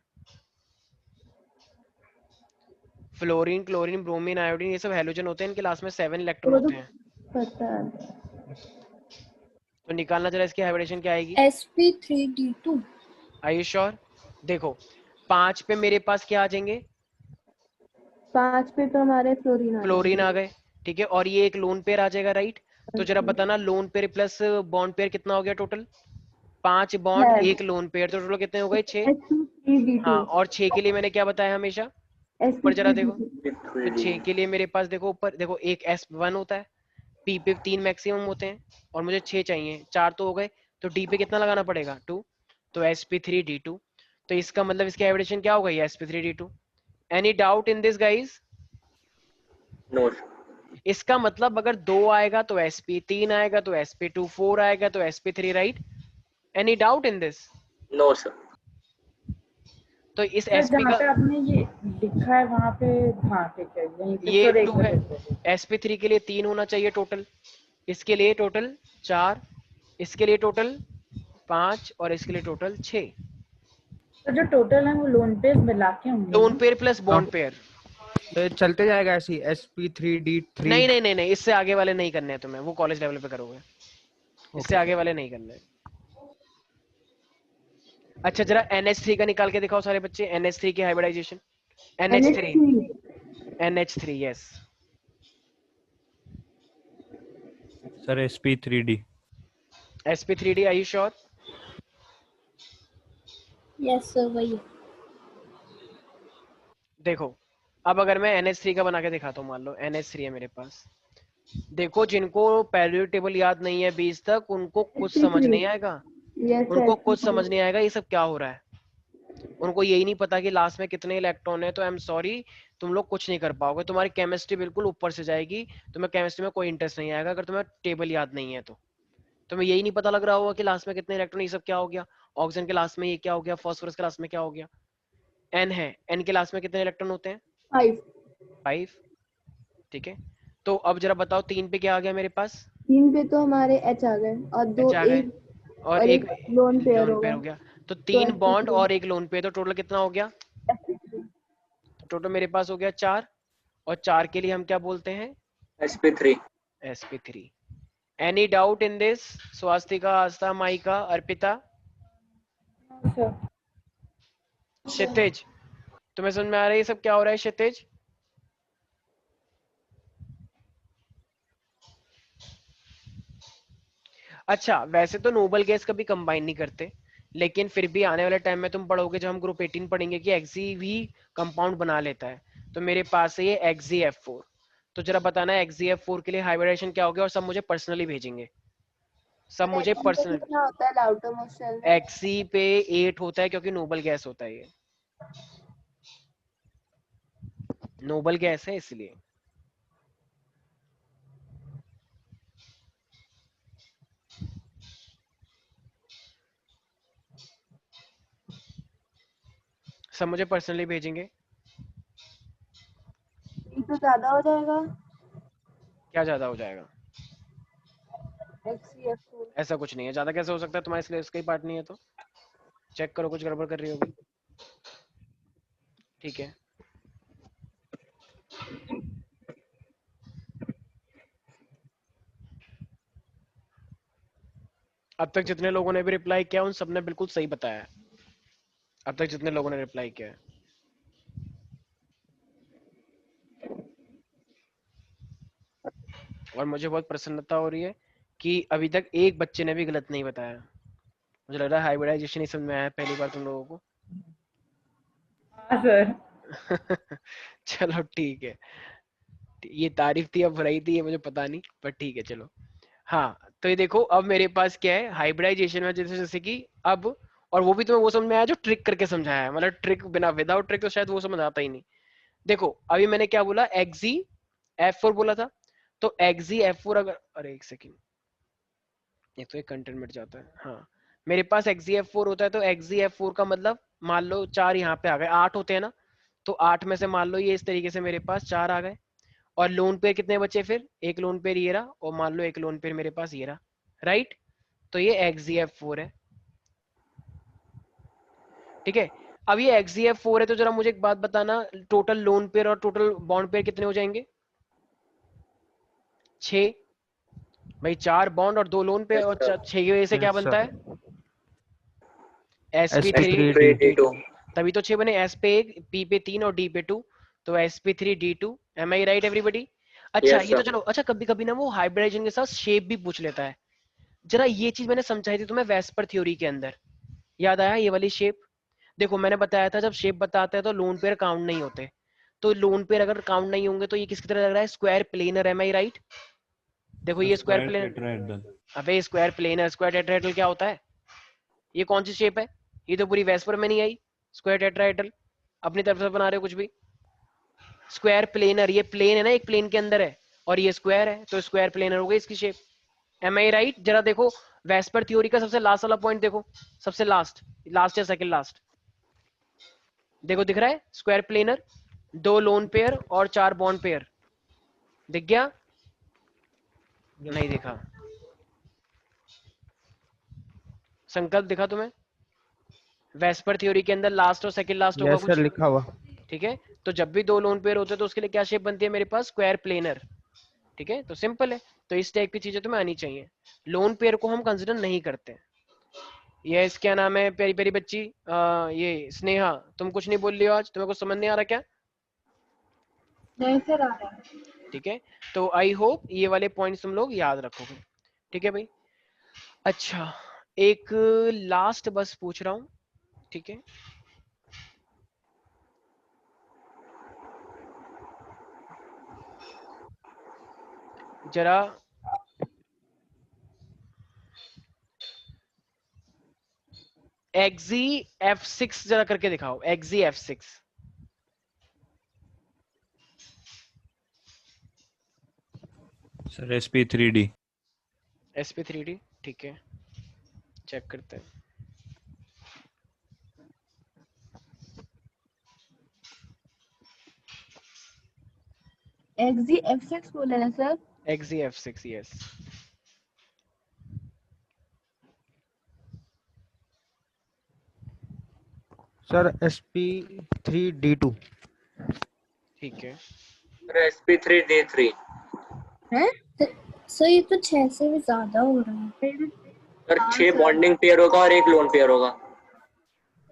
फ्लोरीन, क्लोरीन, ब्रोमीन, आयोडीन, ये सब हेलोजन होते हैं, इनके लास्ट में 7 इलेक्ट्रॉन वो तो होते हैं। पता है। तो निकालना जरा इसकी हाइब्रिडेशन क्या आएगी। sp3d2। Are you sure? देखो 5 पे मेरे पास क्या आ जाएंगे? 5 पे तो हमारे फ्लोरीन आ फ्लोरीन आ जाएंगे। गए, ठीक है, और ये एक लोन पेयर आ जाएगा, राइट। तो जरा बताना lone pair plus bond pair कितना हो गया टोटल? 5 बॉन्ड, एक लोन पेयर, तो टोटल कितने हो गए? 6। हाँ, sp3d2 और 6 के लिए मैंने क्या बताया हमेशा? ऊपर जरा देखो, तो 6 के लिए मेरे पास देखो ऊपर देखो एक S1 होता है, P पे 3 मैक्सिमम होते हैं और मुझे 6 चाहिए, 4 तो हो गए, तो D पे कितना लगाना पड़ेगा 2, तो sp3d2। तो इसका मतलब इसकी हाइब्रिडेशन क्या हो गई sp3d2। Any doubt in this guys? No इसका मतलब अगर 2 आएगा तो sp3 आएगा, तो sp2 4 आएगा, तो sp3 right. Any doubt in this? No sir. तो इस सर sp जहाँ का पे आपने ये लिखा है वहाँ पे, हाँ ठीक है, यहीं पे ये सर एक 2 है, मिनट। sp3 के लिए 3 होना चाहिए टोटल, इसके लिए टोटल 4, इसके लिए टोटल 5 और इसके लिए टोटल 6। तो जो टोटल है वो लोन पे मिला के होंगे लोन ना? Pair plus bond pair. ये चलते जाएगा ऐसे ही SP3D3। नहीं नहीं नहीं नहीं, इससे आगे वाले नहीं करने हैं तुम्हें, वो कॉलेज लेवल पे करोगे, इससे ओके आगे वाले नहीं करने हैं। अच्छा जरा NH3 का निकाल के दिखाओ सारे बच्चे, NH3 की हाइब्रिडाइजेशन। NH3 NH3 yes sir sp3d। sp3d, are you sure? Yes sir वही। देखो अब अगर मैं NH3 का बना के दिखाता हूँ, मान लो NH3 है मेरे पास, देखो जिनको पैरियोडिक टेबल याद नहीं है 20 तक, उनको कुछ समझ नहीं आएगा, उनको कुछ समझ नहीं आएगा ये सब क्या हो रहा है, उनको यही नहीं पता कि लास्ट में कितने इलेक्ट्रॉन है। तो आई एम सॉरी, तुम लोग कुछ नहीं कर पाओगे, तुम्हारी केमिस्ट्री बिल्कुल ऊपर से जाएगी, तुम्हें केमिस्ट्री में कोई इंटरेस्ट नहीं आएगा अगर तुम्हें टेबल याद नहीं है तो। तुम्हें यही नहीं पता लग रहा होगा कि लास्ट में कितने इलेक्ट्रॉन, ये सब क्या हो गया, ऑक्सीजन के लास्ट में ये क्या हो गया, फास्फोरस के लास्ट में क्या हो गया, N है, N के लास्ट में कितने इलेक्ट्रॉन होते हैं 5। ठीक है, तो अब जरा बताओ 3 पे क्या आ गया मेरे पास, 3 पे तो हमारे H आ गए और H आ गए, एक और एक लोन पेयर लोन पेयर हो होगा। गया, तो तो 3 बॉन्ड sp3 और एक लोन पेयर, तो टोटल कितना हो गया, तो टोटल मेरे पास हो गया 4, और 4 के लिए हम क्या बोलते हैं sp3। sp3। Any doubt in this? Swastika, Aastha, Maika, Arpita, sir Kshitij, तुम्हें समझ में आ रहा है ये सब क्या हो रहा है क्षितिज? अच्छा वैसे तो नोबल गैस कभी कंबाइन नहीं करते, लेकिन फिर भी आने वाले टाइम में तुम पढ़ोगे, जब हम ग्रुप 18 पढ़ेंगे कि एक्सी भी कंपाउंड बना लेता है। तो मेरे पास है ये XgF4, तो जरा बताना XgF4 के लिए हाइब्रिडेशन क्या होगा, और सब मुझे पर्सनली भेजेंगे, सब मुझे पर्सनल। कितना होता है लाउटोमोस्ट शेल में? एक्सी पे 8 होता है क्योंकि नोबल गैस होता है, ये नोबल गैस है इसलिए। सब मुझे पर्सनली भेजेंगे। ये तो ज्यादा हो जाएगा। क्या ज्यादा हो जाएगा? XCF4 ऐसा कुछ नहीं है, ज्यादा कैसे हो सकता है, तुम्हारे इसलिए इसका ही पार्ट नहीं है तो चेक करो, कुछ गड़बड़ कर रही होगी। ठीक है, अब तक जितने लोगों ने भी रिप्लाई किया उन सबने बिल्कुल सही बताया है, अब तक जितने लोगों ने रिप्लाई किया है। और मुझे बहुत प्रसन्नता हो रही है कि अभी तक एक बच्चे ने भी गलत नहीं बताया, मुझे लग रहा है हाइब्रिडाइजेशन ही समझ में आया पहली बार तुम लोगों को। हाँ सर। चलो ठीक है, ये तारीफ थी या बुराई थी ये मुझे पता नहीं, पर ठीक है चलो। हाँ तो ये देखो अब मेरे पास क्या है हाइब्रिडाइजेशन में, जैसे जैसे कि अब, और वो भी तुम्हें वो समझ में आया जो ट्रिक करके समझाया है, मतलब ट्रिक बिना विदाउट ट्रिक तो शायद वो समझ आता ही नहीं। देखो अभी मैंने क्या बोला, XgF4 बोला था, तो XgF4 अगर, अरे एक सेकेंड, एक तो एक कंटेंट मिट जाता है। हाँ मेरे पास XgF4 होता है, तो XgF4 का मतलब मान लो 4 यहाँ पे आ गए, 8 होते हैं ना, तो 8 में से मान लो ये इस तरीके से मेरे पास 4 आ गए, और लोन पेयर कितने बचे फिर, एक लोन पेयर ये रहा, और मान लो एक लोन पेयर मेरे पास ये रहा, राइट, तो ये XgF4 है। ठीक है, अब ये XgF4 है, तो जरा मुझे एक बात बताना, टोटल लोन पेयर और टोटल बॉन्ड पेयर कितने हो जाएंगे? 6 भाई, 4 बॉन्ड और 2 लोन पेयर, और 6 की वजह से क्या Yes, बनता sir. है sp3 sp3d2। तभी तो 6 बने, S पे 1, P पे 3 और D पे 2, तो sp3d2। M I right everybody? अच्छा Yes, ये तो sir. चलो, अच्छा कभी कभी ना वो हाइब्रिडाइजेशन के साथ शेप भी पूछ लेता है, जरा ये चीज मैंने समझाई थी तुम्हें वेस्पर थ्योरी के अंदर, याद आया ये वाली शेप? देखो मैंने बताया था जब शेप बताते हैं तो लोन पेयर काउंट नहीं होते, तो लोन पेयर अगर काउंट नहीं होंगे तो ये किसकी तरह लग रहा है, square planar, M I right? देखो ये स्क्वायर प्लेनर, टेट्राहेड्रल। अबे स्क्वायर प्लेनर, स्क्वायर टेट्राहेड्रल क्या होता है? ये कौन सी शेप है? ये तो पूरी वेस्पर में नहीं आई। स्क्वायर टेट्राहेड्रल अपनी तरफ से बना रहे हो कुछ भी। स्क्वायर प्लेनर, ये प्लेन है ना, एक प्लेन के अंदर है, और ये स्क्वायर है, तो स्क्वायर प्लेनर हो गई इसकी शेप। M I right? जरा देखो वेस्पर थ्योरी का सबसे लास्ट वाला पॉइंट देखो, सबसे लास्ट, लास्ट या सेकंड लास्ट, देखो दिख रहा है स्क्वायर प्लेनर, 2 लोन पेयर और 4 बॉन्ड पेयर, दिख गया? नहीं दिखा? संकल्प दिखा तुम्हें? वेस्पर थ्योरी के अंदर लास्ट और सेकंड लास्ट होगा यस कुछ, सर, लिखा हुआ। ठीक है? तो जब भी 2 लोन पेयर होते हैं तो उसके लिए क्या शेप बनती है मेरे पास, स्क्वायर प्लेनर, ठीक है? तो सिंपल है, तो इस टाइप की चीजें तुम्हें आनी चाहिए। लोन पेयर को हम कंसिडर नहीं करते। ये क्या नाम है प्यारी प्यारी बच्ची, ये स्नेहा, तुम कुछ नहीं बोल रही हो आज, तुम्हें कुछ समझ नहीं आ रहा क्या? नहीं सर आ रहा है। ठीक है, तो आई होप ये वाले पॉइंट्स तुम लोग याद रखोगे, ठीक है भाई? अच्छा, एक लास्ट बस पूछ रहा हूँ, ठीक है? जरा एक्जी F6 जरा करके दिखाओ, exe F6। Sir SP3D। SP3D, ठीक है, चेक करते हैं। एक्जी F6 बोले ना sir? Exe F6, yes. Sir SP3D2। ठीक है, SP3D3। हैं? सर ये तो 6 से भी ज्यादा हो रहा है। सर 6 बॉन्डिंग पेयर होगा और 1 लोन पेयर होगा।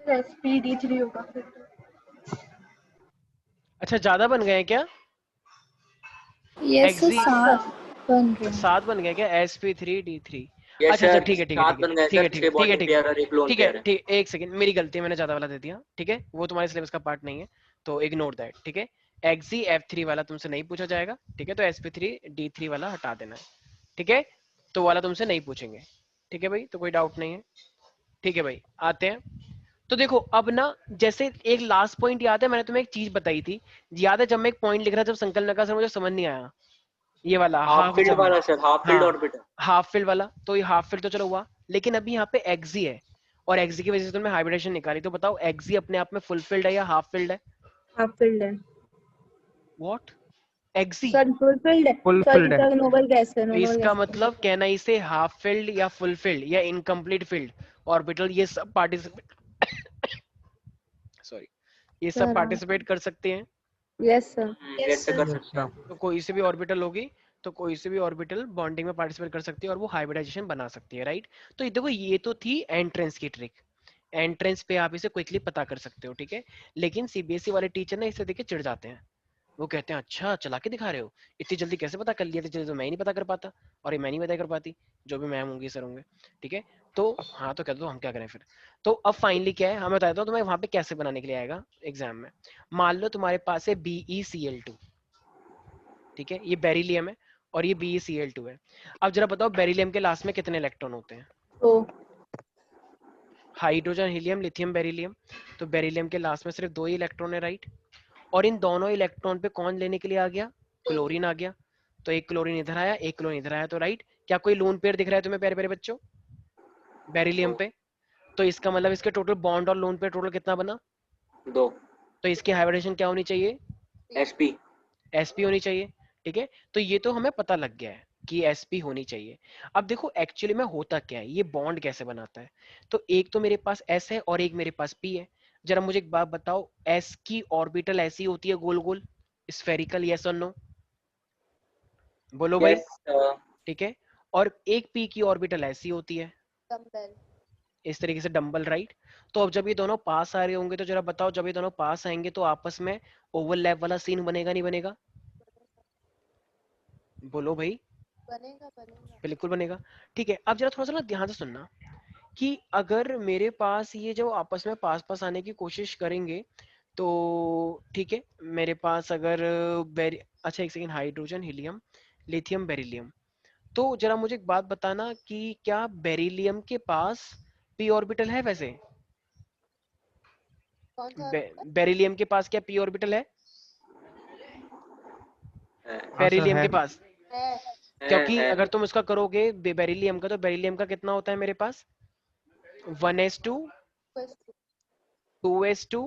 सर SP3D होगा फिर तो। अच्छा ज्यादा बन गए हैं क्या? ये सर XZ 7 बन रहे हैं। 7 बन गए क्या? SP3D3। यस अच्छा अच्छा, सर, ठीक है ठीक है 7 ठीक बन गए है ठीक है सर, ठीक 6 है ठीक है बॉन्डिंग ठीक पेयर है और 1 लोन ठीक है पेयर है। ठीक, एक सेकंड, मेरी गलती है, मैंने ज्यादा वाला दे दिया, ठीक है? वो तुम्हारे सिलेबस का पार्ट नहीं है, तो इग्नोर दैट, ठीक है? एक्जी F3 वाला तुमसे नहीं पूछा जाएगा, ठीक है? तो SP3D3 वाला हटा देना है, ठीक है? तो वाला तुमसे नहीं पूछेंगे, ठीक है भाई? तो कोई डाउट नहीं है, ठीक है भाई? आते हैं, तो देखो अब ना, जैसे एक लास्ट पॉइंट याद है, मैंने तुम्हें एक चीज बताई थी, याद है? जब मैं एक पॉइंट लिख रहा, जब संकल्प लगा सर मुझे समझ नहीं आया, ये वाला हाफ फील्ड जब, वाला सर, हाफ फील्ड हाँ ऑर्बिटल। हाफ फील्ड वाला, तो ये हाफ फील्ड तो चलो हुआ, लेकिन अभी यहाँ पे एक्जी है, और एक्जी की वजह से तुमने हाइब्रिडेशन निकाली, तो बताओ एक्जी अपने आप में फुल फील्ड है या हाफ फील्ड है? हाफ फील्ड है what? Exe sir, full field है फुल सर। फील्ड है। सर नोबल गैस है, तो नोबल इसका गैस मतलब कहना इसे हाफ फील्ड या फुल फील्ड या इनकम्प्लीट फील्ड ऑर्बिटल, ये सब पार्टिसिपेट सॉरी, ये सब सर। पार्टिसिपेट कर सकते हैं, यस सर। यस सर, कर यस सकते हैं। सर। तो कोई से भी ऑर्बिटल होगी, तो कोई से भी ऑर्बिटल बॉन्डिंग में पार्टिसिपेट कर सकती है और वो हाइब्रिडाइजेशन बना सकती है, राइट? तो ये देखो, ये तो थी एंट्रेंस की ट्रिक, एंट्रेंस पे आप इसे क्विकली पता कर सकते हो, ठीक है? लेकिन सीबीएसई वाले टीचर ना इसे देख के चिढ़ जाते हैं, वो कहते हैं अच्छा चला के दिखा रहे हो, इतनी जल्दी कैसे पता कर लिया, इतनी जल्दी तो मैं ही नहीं पता कर पाता, और ये मैं नहीं पता कर पाती, जो भी मैम होंगी सर होंगे, ठीक है? तो हाँ, तो कहते हो हम क्या करें फिर? तो अब फाइनली क्या है, हमें बताया था तुम्हें वहां पे कैसे बनाने के लिए आएगा एग्जाम में। मान लो तुम्हारे पास है BeCl2, ठीक है? ये बेरिलियम है और ये BeCl2 है। अब जरा बताओ बेरिलियम के लास्ट में कितने इलेक्ट्रॉन होते हैं? तो हाइड्रोजन, हीलियम, लिथियम, बेरिलियम। तो बेरिलियम के लास्ट में सिर्फ 2 ही इलेक्ट्रॉन है, राइट? और इन दोनों इलेक्ट्रॉन पे कौन लेने के लिए आ गया? क्लोरीन आ गया। तो एक क्लोरीन इधर आया, एक क्लोरीन इधर आया, तो राइट? क्या कोई लोन पेयर दिख रहा है तुम्हें प्यारे प्यारे बच्चों बेरिलियम पे? तो इसका मतलब इसके टोटल बॉन्ड और लोन पेयर टोटल कितना बना? 2 तो इसकी हाइब्रिडेशन क्या होनी चाहिए? SP। SP होनी चाहिए, ठीक है? तो ये तो हमें पता लग गया है कि SP होनी चाहिए। अब देखो एक्चुअली में होता क्या है, ये बॉन्ड कैसे बनाता है? तो एक तो मेरे पास S है और एक मेरे पास P है। जरा मुझे एक बात बताओ, S की ऑर्बिटल ऐसी होती है गोल गोल स्फेरिकल, यस और नो? बोलो भाई, यस ठीक है? और एक P की ऑर्बिटल ऐसी होती है इस तरीके से, डंबल, राइट? तो अब जब ये दोनों पास आ रहे होंगे, तो जरा बताओ जब ये दोनों पास आएंगे तो आपस में ओवरलैप वाला सीन बनेगा नहीं बनेगा? बोलो भाई, बनेगा बनेगा। बिल्कुल बनेगा, ठीक है? अब जरा थोड़ा सा ना ध्यान से सुनना कि अगर मेरे पास ये जो आपस में पास पास आने की कोशिश करेंगे, तो ठीक है, मेरे पास अगर अच्छा एक second, hydrogen, helium, lithium, beryllium. तो जरा मुझे एक बात बताना कि क्या बेरिलियम के पास पी ऑर्बिटल है वैसे? बेरिलियम के पास क्या पी ऑर्बिटल है हाँ सर बेरिलियम है। के पास? क्योंकि अगर तुम उसका करोगे बेरिलियम का, तो बेरिलियम का कितना होता है मेरे पास? 1s2 2s2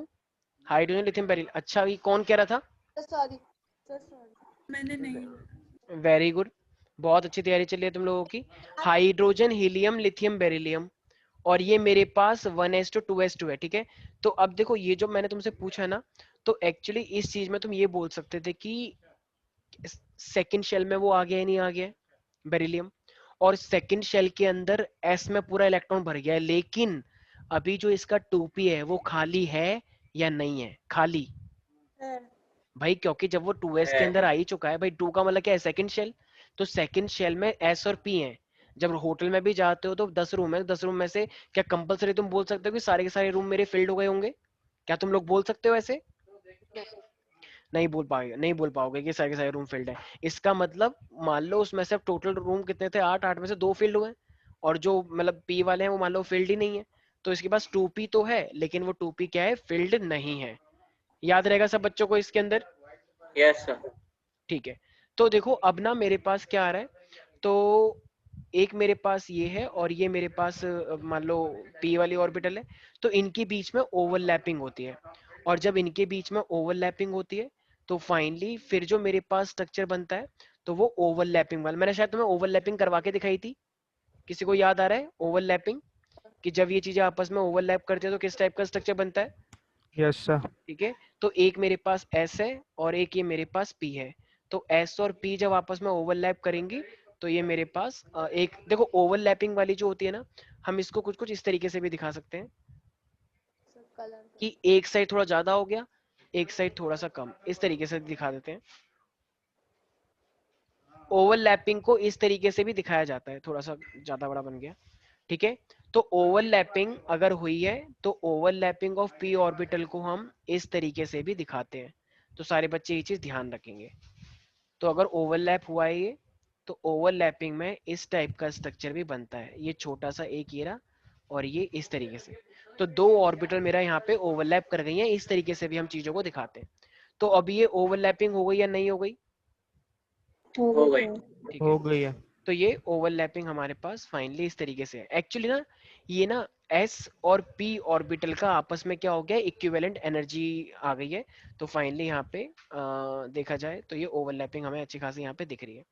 hydrogen, lithium, beryllium. अच्छा, ये कौन कह रहा था? मैंने नहीं। वेरी गुड, बहुत अच्छी तैयारी चल रही है तुम लोगों की। हाइड्रोजन, हीलियम, लिथियम, बेरिलियम, और ये मेरे पास 1s2 2s2 है। ठीक है, तो अब देखो ये जो मैंने तुमसे पूछा है ना, तो एक्चुअली इस चीज में तुम ये बोल सकते थे कि सेकंड शेल में वो आ गया है नहीं आ गया है बेरिलियम, और सेकंड शेल के अंदर एस में पूरा इलेक्ट्रॉन भर गया है, लेकिन अभी जो इसका 2p है वो खाली है या नहीं है? खाली भाई, क्योंकि जब वो 2s के अंदर आ ही चुका है भाई, 2 का मतलब क्या है? Second shell. तो सेकंड शेल में s और p हैं। जब होटल में भी जाते हो तो 10 रूम है, 10 रूम में से क्या कंपलसरी तुम बोल सकते हो कि सारे के सारे रूम मेरे फिल्ड हो गए होंगे? क्या तुम लोग बोल सकते हो ऐसे? नहीं बोल पाओगे कि सारे के सारे रूम फिल्ड है। इसका मतलब मान लो उसमें से अब टोटल रूम कितने थे? 8, 8 में से 2 फील्ड हुए, और जो मतलब पी वाले हैं वो मान लो फील्ड ही नहीं है। तो इसके पास 2p तो है, लेकिन वो 2p क्या है? फील्ड नहीं है। याद रहेगा सब बच्चों को इसके अंदर? Yes sir. ठीक है, तो देखो अब ना मेरे पास क्या आ रहा है, तो एक मेरे पास ये है और ये मेरे पास मान लो पी वाली ऑर्बिटल है, तो इनके बीच में ओवरलैपिंग होती है, और जब इनके बीच में ओवरलैपिंग होती है तो फाइनली फिर जो मेरे पास स्ट्रक्चर बनता है तो वो ओवरलैपिंग वाला, मैंने शायद तुम्हें ओवरलैपिंग करवा के दिखाई थी, किसी को याद आ रहा है ओवरलैपिंग? कि जब ये चीजें आपस में ओवरलैप करती है तो किस टाइप का स्ट्रक्चर बनता है? Yes sir. ठीक है, तो एक मेरे पास S है और एक ये मेरे पास P है, तो S और P जब आपस में ओवरलैप करेंगी तो ये मेरे पास एक देखो ओवरलैपिंग वाली जो होती है ना, हम इसको कुछ कुछ इस तरीके से भी दिखा सकते हैं कि एक साइड थोड़ा ज्यादा हो गया, एक साइड थोड़ा सा कम, इस तरीके से दिखा देते हैं। ओवरलैपिंग को इस तरीके से भी दिखाया जाता है, थोड़ा सा ज्यादा बड़ा बन गया। ठीक है, तो ओवरलैपिंग अगर हुई है तो ओवरलैपिंग ऑफ पी ऑर्बिटल को हम इस तरीके से भी दिखाते हैं, तो सारे बच्चे ये चीज ध्यान रखेंगे। तो अगर ओवरलैप हुआ है ये, तो ओवरलैपिंग में इस टाइप का स्ट्रक्चर भी बनता है, ये छोटा सा एक ये रहा और ये इस तरीके से, तो 2 ऑर्बिटल मेरा यहाँ पे ओवरलैप कर गई हैं, इस तरीके से भी हम चीजों को दिखाते हैं। तो अब ये ओवरलैपिंग हो गई या नहीं हो गई? हो गई। ठीक हो है, गई है। तो ये ओवरलैपिंग हमारे पास फाइनली इस तरीके से है। एक्चुअली ना ये ना s और p ऑर्बिटल का आपस में क्या हो गया? इक्विवेलेंट एनर्जी आ गई है, तो फाइनली यहाँ पे देखा जाए तो ये ओवरलैपिंग हमें अच्छी खासी यहाँ पे दिख रही है।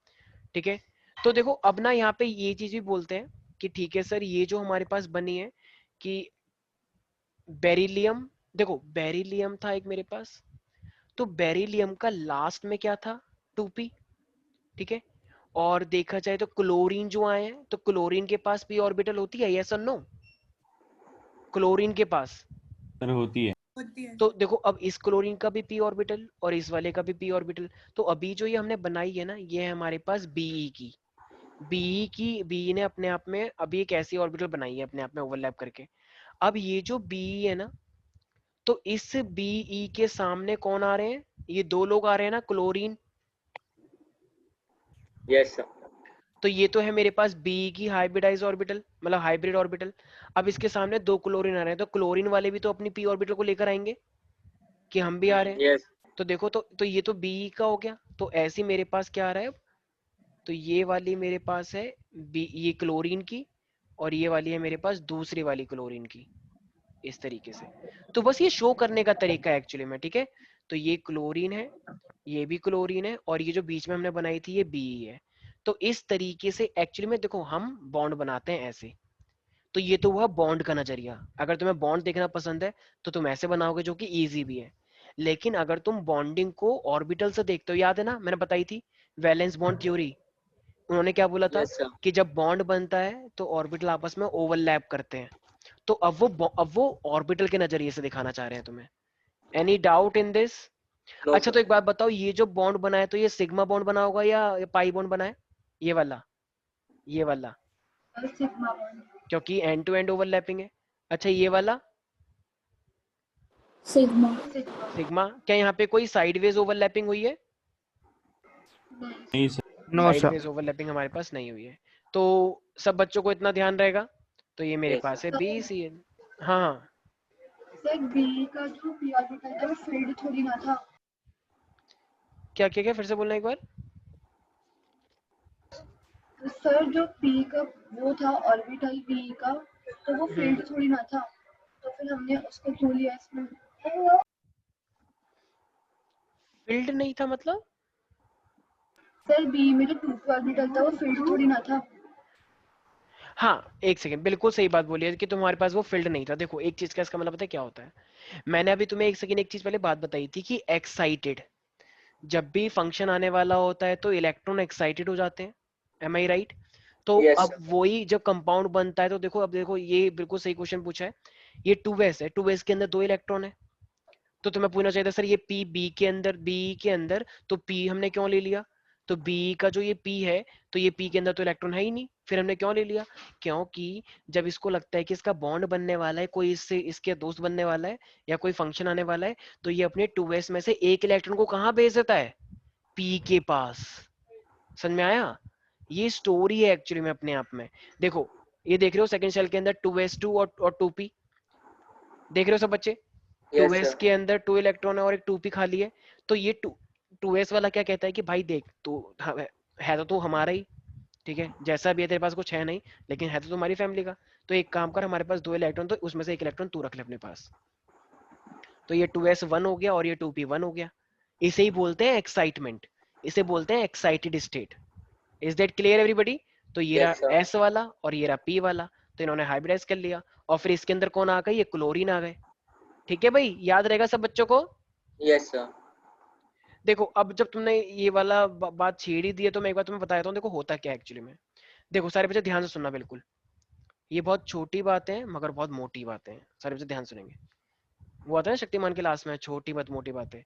ठीक है, तो देखो अब ना यहाँ पे ये चीज भी बोलते हैं कि ठीक है सर, ये जो हमारे पास बनी है कि बेरिलियम, देखो बेरिलियम था एक मेरे पास, तो बेरिलियम का लास्ट में क्या था? 2p। ठीक है, और देखा जाए तो क्लोरीन जो आए हैं, तो क्लोरीन के पास पी ऑर्बिटल होती है, यस और नो? क्लोरीन के पास सर होती है। होती है। तो देखो अब इस क्लोरीन का भी पी ऑर्बिटल और इस वाले का भी पी ऑर्बिटल, तो अभी जो ये हमने बनाई है ना, ये है हमारे पास बीई की। बीई ने अपने आप में अभी एक ऐसी ऑर्बिटल बनाई है अपने आप में ओवरलैप करके। अब ये जो बीई है ना, तो इस बीई के सामने कौन आ रहे हैं? ये 2 लोग आ रहे हैं ना, क्लोरीन। Yes sir. तो ये तो है मेरे पास बी की हाइब्रिडाइज ऑर्बिटल, मतलब हाइब्रिड ऑर्बिटल। अब इसके सामने 2 क्लोरीन आ रहे हैं, तो क्लोरीन वाले भी तो अपनी पी ऑर्बिटल को लेकर आएंगे कि हम भी आ रहे हैं। यस। तो देखो, तो ये तो बी का हो गया, तो ऐसे मेरे पास क्या आ रहा है अब? तो ये वाली मेरे पास है बी, ये क्लोरीन की, और ये वाली है मेरे पास दूसरी वाली क्लोरीन की, इस तरीके से। तो बस ये शो करने का तरीका है एक्चुअली में। ठीक है, तो ये क्लोरीन है, ये भी क्लोरीन है, और ये जो बीच में हमने बनाई थी ये बी है। तो इस तरीके से एक्चुअली में देखो हम बॉन्ड बनाते हैं ऐसे। तो ये तो हुआ बॉन्ड का नजरिया। अगर तुम्हें बॉन्ड देखना पसंद है तो तुम ऐसे बनाओगे, जो कि इजी भी है। लेकिन अगर तुम बॉन्डिंग को ऑर्बिटल से देखते हो, याद है ना मैंने बताई थी वैलेंस बॉन्ड थ्योरी, उन्होंने क्या बोला था यस सर। कि जब बॉन्ड बनता है तो ऑर्बिटल आपस में ओवरलैप करते हैं। तो अब वो ऑर्बिटल के नजरिए से दिखाना चाह रहे हैं तुम्हें। Any doubt in this? No अच्छा, तो सर। एक बात बताओ, ये जो बॉन्ड बना है तो ये सिग्मा बॉन्ड बना होगा या पाई बॉन्ड बना है? ये वाला, ये वाला, सिग्मा बॉन्ड। क्योंकि एंड टू एंड ओवरलैपिंग है। अच्छा, ये वाला सिग्मा। सिग्मा। क्या यहाँ पे कोई साइडवेज ओवरलैपिंग हुई है? नहीं sir. No sir. Sideways overlapping हमारे पास नहीं हुई है। तो सब बच्चों को इतना ध्यान रहेगा। तो ये मेरे Yes, पास sir. है बी सी एन। हाँ हाँ, सर बी का जो पी ऑर्बिटल था वो फील्ड थोड़ी ना था। क्या क्या क्या फिर से बोलना एक बार। सर जो पी का वो था ऑर्बिटल बी का, तो वो फील्ड थोड़ी ना था, तो फिर हमने उसको क्यों लिया इसमें? फील्ड नहीं था मतलब? सर बी में जो 2p ऑर्बिटल था वो फील्ड थोड़ी ना था। हाँ एक सेकंड, बिल्कुल सही बात बोली है कि तुम्हारे पास वो फील्ड नहीं था। देखो एक चीज का इसका मतलब पता है क्या होता है? मैंने अभी तुम्हें एक सेकंड एक चीज पहले बात बताई थी कि एक्साइटेड, जब भी फंक्शन आने वाला होता है तो इलेक्ट्रॉन एक्साइटेड हो जाते हैं। M I right? तो Yes, अब sir. वही जब कंपाउंड बनता है तो देखो, अब देखो ये बिल्कुल सही क्वेश्चन पूछा है। ये 2s है, 2s के अंदर 2 इलेक्ट्रॉन है। तो तुम्हें पूछना चाहिए था सर ये पी बी के अंदर, बी के अंदर तो पी हमने क्यों ले लिया? तो बी का जो ये पी है, तो ये पी के अंदर तो इलेक्ट्रॉन है ही नहीं, फिर हमने क्यों ले लिया? क्योंकि जब इसको लगता है कि इसका बॉन्ड बनने वाला है, कोई इससे इसके दोस्त बनने वाला है या कोई फंक्शन आने वाला है, तो ये अपने 2s में से एक इलेक्ट्रॉन को कहाँ भेज देता है? पी के पास। समझ में आया? ये स्टोरी है एक्चुअली में अपने आप में। देखो ये देख रहे हो सेकंड शेल के अंदर 2s2 और 2p, देख रहे हो सब बच्चे? Yes, 2s sir. के अंदर 2 इलेक्ट्रॉन है और एक 2p खाली है। तो ये 2s वाला क्या कहता है कि भाई देख तू है तो तू हमारा ही, ठीक है, जैसा भी है तेरे पास कुछ है नहीं, लेकिन है तो तुम्हारी फैमिली का। तो एक काम कर, हमारे पास 2 इलेक्ट्रॉन तो उसमें से एक इलेक्ट्रॉन तू रख ले अपने पास। तो ये 2s1 हो गया और ये 2p1 हो गया। इसे ही बोलते हैं एक्साइटमेंट, इसे बोलते हैं excited state. Is that clear everybody? तो ये Yes, रहा sir. एस वाला और ये रहा पी वाला, तो इन्होंने हाइब्रिडाइज कर लिया और फिर इसके अंदर कौन आ गए? ये क्लोरीन आ गए। ठीक है भाई, याद रहेगा सब बच्चों को? Yes, sir. देखो अब जब तुमने ये वाला बात छेड़ ही दी है तो मैं एक बार तुम्हें बता देता हूँ। देखो होता क्या है एक्चुअली में। देखो सारे बच्चे ध्यान से सुनना बिल्कुल, ये बहुत छोटी बातें हैं मगर बहुत मोटी बातें हैं। सारे बच्चे ध्यान सुनेंगे। वो आता है ना शक्तिमान के लास्ट में, छोटी मत मोटी बातें।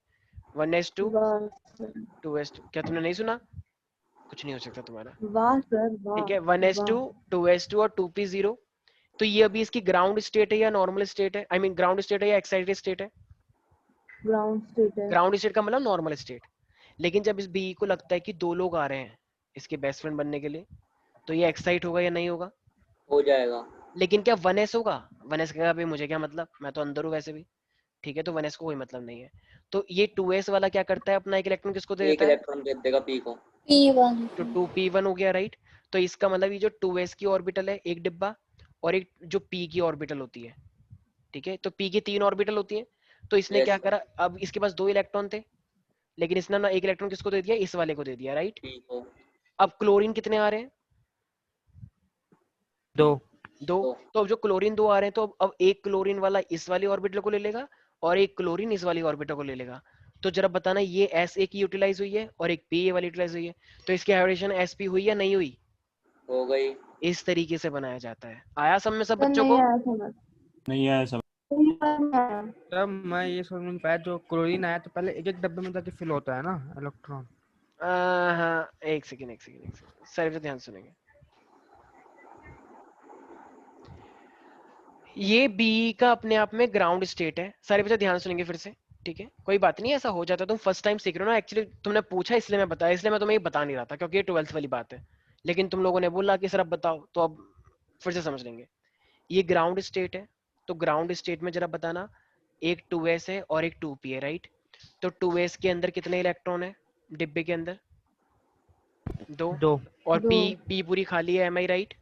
1s2 वाह सर, 2s2, क्या तुमने नहीं सुना? कुछ नहीं हो सकता तुम्हारा। वाह सर, वाह ठीक है, 1s2 वाह। 2s2 और 2p0। तो ये अभी इसकी ग्राउंड स्टेट है या नॉर्मल स्टेट है? आई मीन ग्राउंड स्टेट है या एक्साइटेड स्टेट है? ग्राउंड स्टेट है। ग्राउंड स्टेट का मतलब नॉर्मल स्टेट। लेकिन जब इस बी को लगता है कि 2 लोग आ रहे हैं इसके बेस्ट फ्रेंड बनने के लिए, तो ये एक्साइट होगा या नहीं होगा? हो जाएगा। लेकिन क्या 1s होगा? 1s का भी मुझे क्या मतलब, मैं तो अंदर हूँ वैसे भी। ठीक है, तो 1s को कोई मतलब नहीं है। तो ये 2s वाला क्या करता है, अपना एक इलेक्ट्रॉन किसको दे एक देता है? इलेक्ट्रॉन दे देगा पी को। P1 तो 2p1 हो गया राइट। तो इसका मतलब ये जो 2s की ऑर्बिटल है एक डिब्बा, और एक जो p की ऑर्बिटल होती है, ठीक है, तो p की 3 ऑर्बिटल होती है। तो इसने Yes, क्या sir. करा, अब इसके पास 2 इलेक्ट्रॉन थे, लेकिन इसने ना एक इलेक्ट्रॉन किसको दे दिया? इस वाले को दे दिया राइट। पी को। अब क्लोरीन कितने आ रहे हैं? 2। 2। तो तो अब जो क्लोरीन 2 आ रहे हैं तो अब एक क्लोरीन वाला इस वाली ऑर्बिटल को ले लेगा और एक क्लोरीन इस वाली ऑर्बिटल को ले लेगा। तो जरा बताना ये एस ए की यूटिलाइज हुई है और एक पी ए वाली यूटिलाइज हुई है, तो इसकी हाइब्रिडेशन एस पी हुई या नहीं हुई? हो गई। इस तरीके से बनाया जाता है। आया सब में सब सर बच्चों नहीं को? आया समझ, नहीं आया समझ। नहीं आया। तब मैं ये समझ नहीं पाया, जो क्लोरीन आया तो पहले एक एक डब्बे में जाके फिल होता है ना इलेक्ट्रॉन। हाँ एक सेकेंड एक सेकेंड एक सेकेंड, सारे बच्चे ध्यान से सुनेंगे। ये बी का अपने आप में ग्राउंड स्टेट है, सारे बच्चे ध्यान सुनेंगे फिर से। ठीक है, कोई बात नहीं, ऐसा हो जाता है, तुम फर्स्ट टाइम सीख रहे हो ना। एक्चुअली तुमने पूछा इसलिए मैं बताया, इसलिए मैं तुम्हें ये बता नहीं रहा था क्योंकि ये 12th वाली बात है। लेकिन तुम लोगों ने बोला कि सर अब बताओ, तो अब फिर से समझ लेंगे। ये ग्राउंड स्टेट है, तो ग्राउंड स्टेट में जरा बताना, एक 2s है और एक 2p है राइट। तो 2s के अंदर कितने इलेक्ट्रॉन है डिब्बे के अंदर? 2। 2। और दो। p पूरी खाली है, M I right?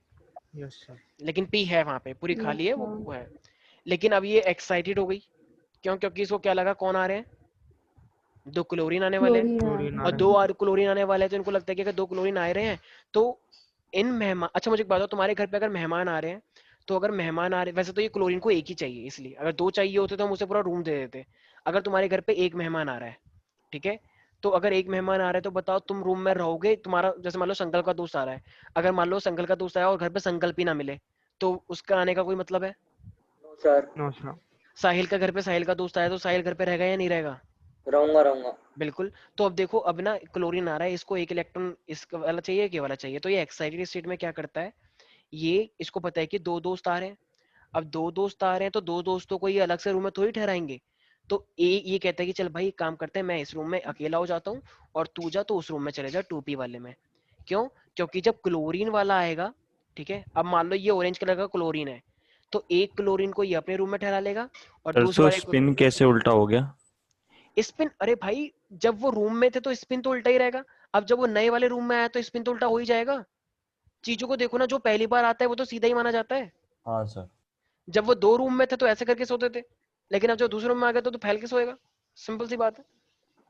Yes sir. लेकिन p है वहां पे, पूरी खाली है, अच्छा, वो है। लेकिन अब ये एक्साइटेड हो गई, क्यों? क्योंकि इसको क्या लगा, कौन आ रहे हैं? 2 क्लोरीन आने वाले हैं। क्लोरीन आया क्लोरीन आ और रहे 2 हैं। क्लोरीन आने वाले हैं, तो इनको लगता है कि अगर 2 क्लोरीन आ रहे हैं तो इन मेहमान, अच्छा मुझे एक बात बताओ, तुम्हारे घर पे अगर मेहमान आ रहे हैं, तो अगर मेहमान आ रहे, वैसे तो ये क्लोरीन को एक ही चाहिए, इसलिए अगर 2 चाहिए होते तो हम उसे पूरा रूम दे देते। अगर तुम्हारे घर पे एक मेहमान आ रहा है, ठीक है, तो अगर एक मेहमान आ रहा है तो बताओ तुम रूम में रहोगे? तुम्हारा जैसे मान लो संकल्प का दोस्त आ रहा है, अगर मान लो संकल्प का दोस्त आया और घर पे संकल्प ही ना मिले, तो उसका आने का कोई मतलब है? No sir. No sir. Sahil का घर पे साहिल का दोस्त आया तो साहिल घर पे रहेगा या नहीं रहेगा? रहूंगा रहूंगा। बिल्कुल। तो अब देखो, अब ना क्लोरीन आ रहा है, इसको एक इलेक्ट्रॉन इसका वाला चाहिए कि वाला चाहिए, तो ये एक्साइटेड स्टेट में क्या करता है, ये इसको पता है कि 2 दोस्त आ रहे हैं। अब 2 दोस्त आ रहे हैं तो 2 दोस्तों को ये अलग से रूम में थोड़ी ठहराएंगे, तो ए ये कहता है कि चल भाई एक काम करते हैं, मैं इस रूम में अकेला हो जाता हूँ और तू जा तो उस रूम में चले जा 2p वाले में। क्यों? क्योंकि जब क्लोरीन वाला आएगा, ठीक है, अब मान लो ये ऑरेंज कलर का क्लोरीन है, तो एक क्लोरीन को ये अपने रूम में ठहरा लेगा और सर दूसरे तो वाले को स्पिन कैसे उल्टा हो गया? स्पिन। अरे भाई जब वो रूम में थे तो स्पिन तो उल्टा ही रहेगा, अब जब वो नए वाले रूम में आया तो स्पिन तो उल्टा हो ही जाएगा। चीजों को देखो ना, जो पहली बार आता है वो तो सीधा ही माना जाता है। हाँ सर। जब वो 2 रूम में थे तो ऐसे करके सोते थे, लेकिन अब जो दूसरे रूम में आ गए तो फैल के सोएगा। सिंपल सी बात है,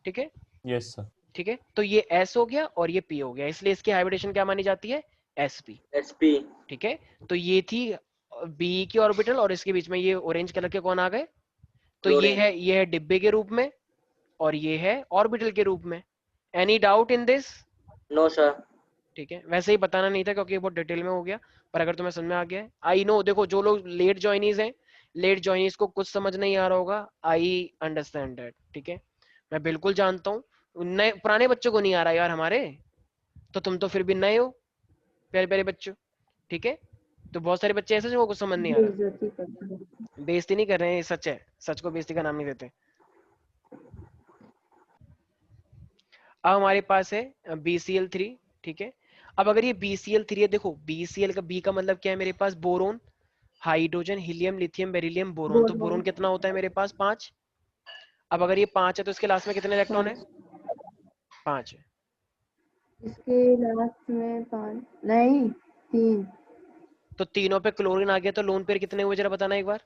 ठीक है। Yes sir. ठीक है, तो ये S हो गया और ये P हो गया, इसलिए इसकी हाइब्रिडेशन क्या मानी जाती है? sp। sp। ठीक है, तो ये थी B की ऑर्बिटल और इसके बीच में ये ऑरेंज कलर के कौन आ गए? तो क्लोरीन। ये है डिब्बे के रूप में और ये है ऑर्बिटल के रूप में। Any doubt in this? No sir. ठीक है, वैसे ही बताना नहीं था क्योंकि ये बहुत डिटेल में हो गया, पर अगर तुम्हें समझ में आ गया है, आई नो। देखो जो लोग लेट ज्वाइनीज हैं, लेट ज्वाइनीज को कुछ समझ नहीं आ रहा होगा, आई अंडरस्टैंड दैट। ठीक है, मैं बिल्कुल जानता हूँ, नए पुराने बच्चों को नहीं आ रहा यार हमारे, तो तुम तो फिर भी नए हो प्यारे प्यारे बच्चों। ठीक है, तो बहुत सारे बच्चे ऐसे जिनको कुछ समझ नहीं आ रहा। बेइज्जती करते हैं। बेइज्जती नहीं कर रहे हैं, ये सच है, सच को बेइज्जती का नाम नहीं देते। अब हमारे पास है BCl3। ठीक है, अब अगर ये BCl3 है, देखो BCl का B का मतलब क्या है मेरे पास? Boron, hydrogen, helium, lithium, beryllium, boron. तो बोरोन कितना होता है मेरे पास? 5। अब अगर ये 5 है तो इसके लास्ट में कितने इलेक्ट्रॉन है? 5 है। इसके लास्ट में 5 नहीं 3। तो तीनों पे क्लोरीन आ गया, तो लोन पेयर कितने हुए जरा बताना एक बार।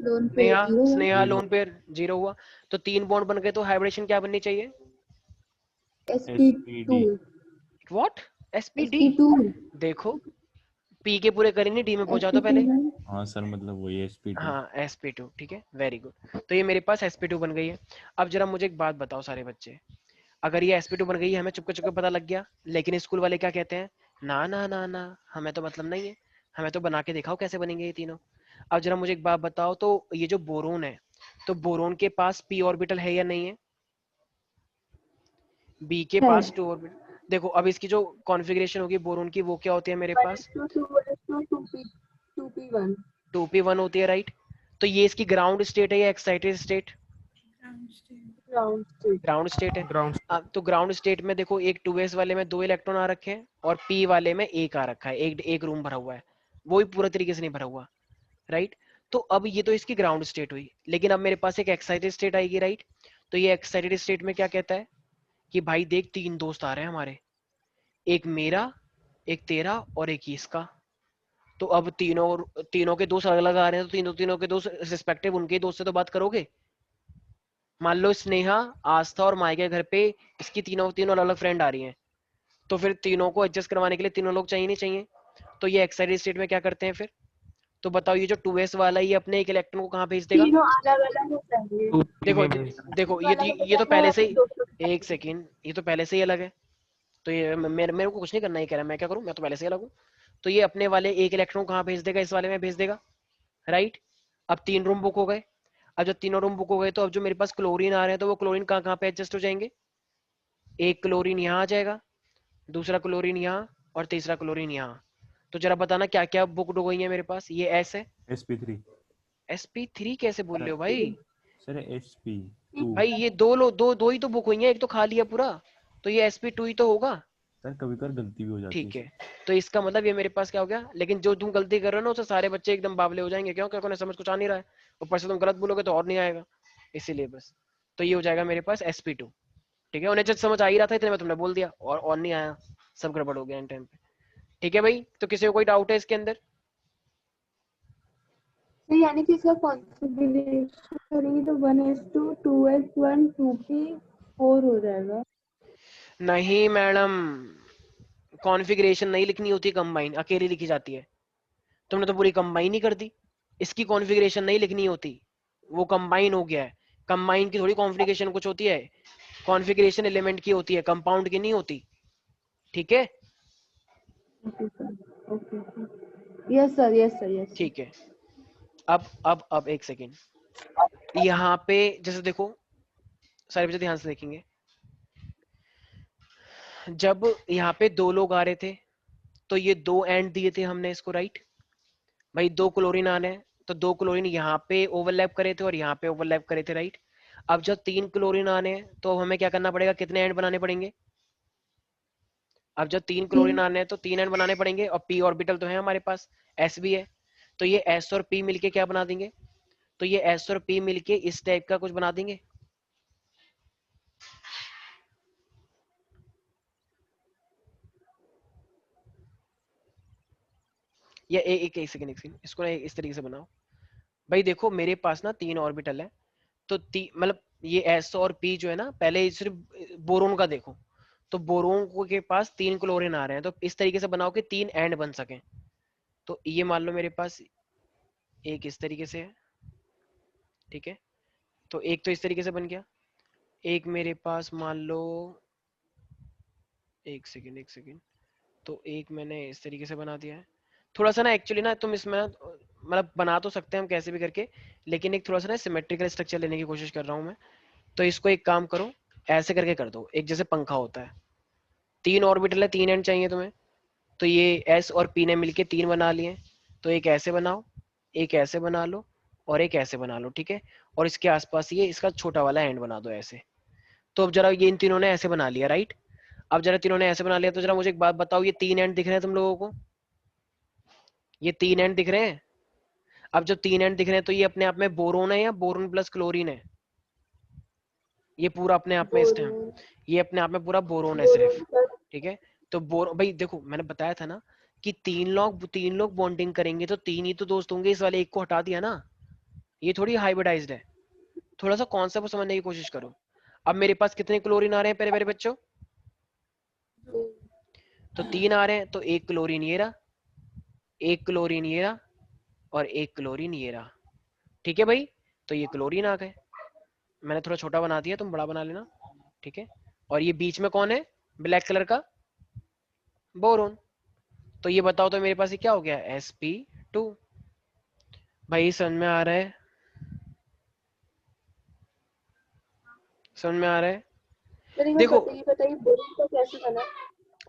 लोन पे स्नेहा 0 स्नेहा लोन पेयर 0 हुआ, तो 3 बॉन्ड बन गए, तो हाइब्रिडेशन क्या बननी चाहिए? sp2 what? sp2। देखो P के पूरे करें नहीं, D में पहुंचा दो पहले। हाँ सर, मतलब वही sp2। हाँ sp2, ठीक है, वेरी गुड। तो ये मेरे पास sp2 बन गई है। अब जरा मुझे एक बात बताओ सारे बच्चे, अगर ये sp2 बन गई है, हमें चुपके चुपके पता लग गया, लेकिन स्कूल वाले क्या कहते हैं? ना ना ना ना, हमें तो मतलब नहीं है, हमें तो बना के दिखाओ कैसे बनेंगे ये तीनों। अब जरा मुझे एक बात बताओ, तो ये जो बोरोन है, तो बोरोन के पास p ऑर्बिटल है या नहीं है? B के है। पास 2 ऑर्बिटल। देखो अब इसकी जो कॉन्फ़िगरेशन होगी बोरोन की, वो क्या होती है मेरे पास? 2p1 2p1 होती है, राइट। तो ये इसकी ग्राउंड स्टेट है या excited state? Ground state. Ground state है। ग्राउंड अब तो ग्राउंड स्टेट में देखो, एक 2s वाले में 2 इलेक्ट्रॉन आ रखे हैं और p वाले में 1 आ रखा है, एक रूम भरा हुआ है, वो भी पूरा तरीके से नहीं भरा हुआ, राइट। तो अब ये तो इसकी ग्राउंड स्टेट हुई, लेकिन अब मेरे पास एक एक्साइटेड स्टेट आएगी, राइट। तो ये एक्साइटेड स्टेट में क्या कहता है कि भाई देख 3 दोस्त आ रहे हैं हमारे, एक मेरा, एक तेरा और एक इसका। तो अब तीनों के दोस्त अलग अलग आ रहे हैं, तो तीनों के दोस्त रिस्पेक्टिव उनके दोस्त से तो बात करोगे। मान लो स्नेहा, आस्था और माई के घर पे इसकी तीनों अलग अलग फ्रेंड आ रही हैं, तो फिर तीनों को एडजस्ट करवाने के लिए तीनों लोग चाहिए नहीं चाहिए? तो ये एक्साइटेड स्टेट में क्या करते हैं फिर? तो बताओ ये जो 2s वाला ये अपने एक इलेक्ट्रॉन को कहाँ भेज देगा? तीनों अलग अलग हो जाएंगे। 2p देखो में भेज देना। देखो ये तो पहले से ही, एक सेकेंड, ये तो पहले से ही अलग है। तो ये मेरे को कुछ नहीं करना, ये कह रहा है, मैं क्या करूं, मैं तो पहले से ही अलग हूं। तो ये अपने वाले एक इलेक्ट्रॉन कहाँ भेज देगा? इस वाले में भेज देगा, राइट। अब 3 रूम बुक हो गए। अब जब तीनों रूम बुक हो गए, तो अब जो मेरे पास क्लोरीन आ रहे हैं, तो वो क्लोरीन कहाँ कहाँ पे एडजस्ट हो जाएंगे? एक क्लोरीन यहाँ आ जाएगा, दूसरा क्लोरीन यहाँ और तीसरा क्लोरीन यहाँ। तो जरा बताना क्या क्या बुक हो गई है मेरे पास? ये S है। sp3। sp3 कैसे बोल रहे हो भाई? Sir sp2। भाई ये दो ही तो बुक हुई है, एक तो खा लिया पूरा, तो ये sp2 ही तो होगा। सर कभी कभी गलती भी हो जाती ठीक है। है, तो इसका मतलब ये मेरे पास क्या हो गया? लेकिन जो तुम गलती कर रहे हो ना, उससे सारे बच्चे एकदम बावले हो जाएंगे, क्यों? क्योंकि उन्हें समझ कुछ आ नहीं रहा है, ऊपर से तुम गलत बोलोगे तो और नहीं आएगा, इसीलिए बस। तो ये हो जाएगा मेरे पास sp2। ठीक है, उन्हें जब समझ आ ही रहा था इतने में तुमने बोल दिया और नहीं आया, सब गड़बड़ हो गया इन टाइम पे। ठीक है भाई, तो किसी को कोई डाउट है इसके अंदर? तो यानी कि इसका कॉन्फ़िगरेशन करेंगे तो 1s2 2s1 2p4 हो जाएगा। नहीं मैडम, कॉन्फ़िगरेशन नहीं लिखनी होती, कंबाइन अकेली लिखी जाती है। तुमने तो पूरी कंबाइन ही कर दी, इसकी कॉन्फ़िगरेशन नहीं लिखनी होती, वो कंबाइन हो गया है। कंबाइन की थोड़ी कॉन्फ़िगरेशन कुछ होती है, कॉन्फ़िगरेशन एलिमेंट की होती है, कंपाउंड की नहीं होती। ठीक है, okay sir, okay yes sir, yes sir, yes. ठीक है। अब एक सेकेंड, यहाँ पे जैसे देखो, सारे बच्चे ध्यान से देखेंगे, जब यहाँ पे 2 लोग आ रहे थे, तो ये 2 एंड दिए थे हमने इसको, राइट। भाई 2 क्लोरीन आने हैं, तो 2 क्लोरीन यहाँ पे ओवरलैप करे थे और यहाँ पे ओवरलैप करे थे, राइट। अब जब 3 क्लोरीन आने हैं तो हमें क्या करना पड़ेगा, कितने एंड बनाने पड़ेंगे। अब जब 3 क्लोरीन आने हैं तो 3 एंड बनाने पड़ेंगे, और p ऑर्बिटल तो है हमारे पास, s भी है, तो ये s और p मिलके क्या बना देंगे, तो ये s और p मिलके इस टाइप का कुछ बना देंगे। या एक सेकंड, इसको ना इस तरीके से बनाओ। भाई देखो मेरे पास ना 3 ऑर्बिटल है, तो मतलब ये s और p जो है ना, पहले सिर्फ बोरोन का देखो, तो बोरोन के पास 3 क्लोरीन आ रहे हैं, तो इस तरीके से बनाओ कि 3 एंड बन सके। तो ये मान लो मेरे पास एक इस तरीके से है, ठीक है, तो एक तो इस तरीके से बन गया, एक मेरे पास मान लो, एक सेकंड, तो एक मैंने इस तरीके से बना दिया है। थोड़ा सा ना एक्चुअली ना तुम इसमें मतलब बना तो सकते हैं हम कैसे भी करके, लेकिन एक थोड़ा सा ना सिमेट्रिकल स्ट्रक्चर लेने की कोशिश कर रहा हूँ मैं। तो इसको एक काम करो, ऐसे करके कर दो, एक जैसे पंखा होता है, 3 ऑर्बिटल है, 3 एंड चाहिए तुम्हें, तो ये s और p ने मिलके 3 बना लिए, तो एक ऐसे बनाओ, एक ऐसे बना लो, और एक ऐसे बना लो, ठीक है। और इसके आसपास ये इसका छोटा वाला एंड बना दो ऐसे। तो अब जरा ये इन तीनों ने ऐसे बना लिया, राइट। अब जरा तीनों ने ऐसे बना लिया, तो जरा मुझे एक बात बताओ, ये 3 एंड दिख रहे हैं तुम लोगों को, ये 3 एंड दिख रहे हैं। अब जब 3 एंड दिख रहे हैं तो ये अपने आप में बोरोन है या बोरोन प्लस क्लोरीन है, ये पूरा अपने आप में इस टाइम, ये अपने आप में पूरा बोरोन है सिर्फ, ठीक है। तो भाई देखो मैंने बताया था ना कि 3 लोग बॉन्डिंग करेंगे तो 3 ही तो दोस्त होंगे, इस वाले एक को हटा दिया ना, ये थोड़ी हाइब्रिडाइज्ड है। थोड़ा सा कॉन्सेप्ट समझने की कोशिश करो। अब मेरे पास कितने क्लोरीन आ रहे हैं प्यारे प्यारे बच्चों, तो 3 आ रहे हैं, तो एक क्लोरीन ये रहा, एक क्लोरीन ये रहा, और एक क्लोरीन ये रहा, ठीक है भाई। तो ये क्लोरीन आ गए, मैंने थोड़ा छोटा बना दिया, तुम बड़ा बना लेना, ठीक है। और ये बीच में कौन है, ब्लैक कलर का, बोरोन। तो ये बताओ तो मेरे पास ये क्या हो गया, sp2। भाई समझ में आ रहा है, समझ में आ रहा है। देखो बताइए बोरिंग का कैसे बना।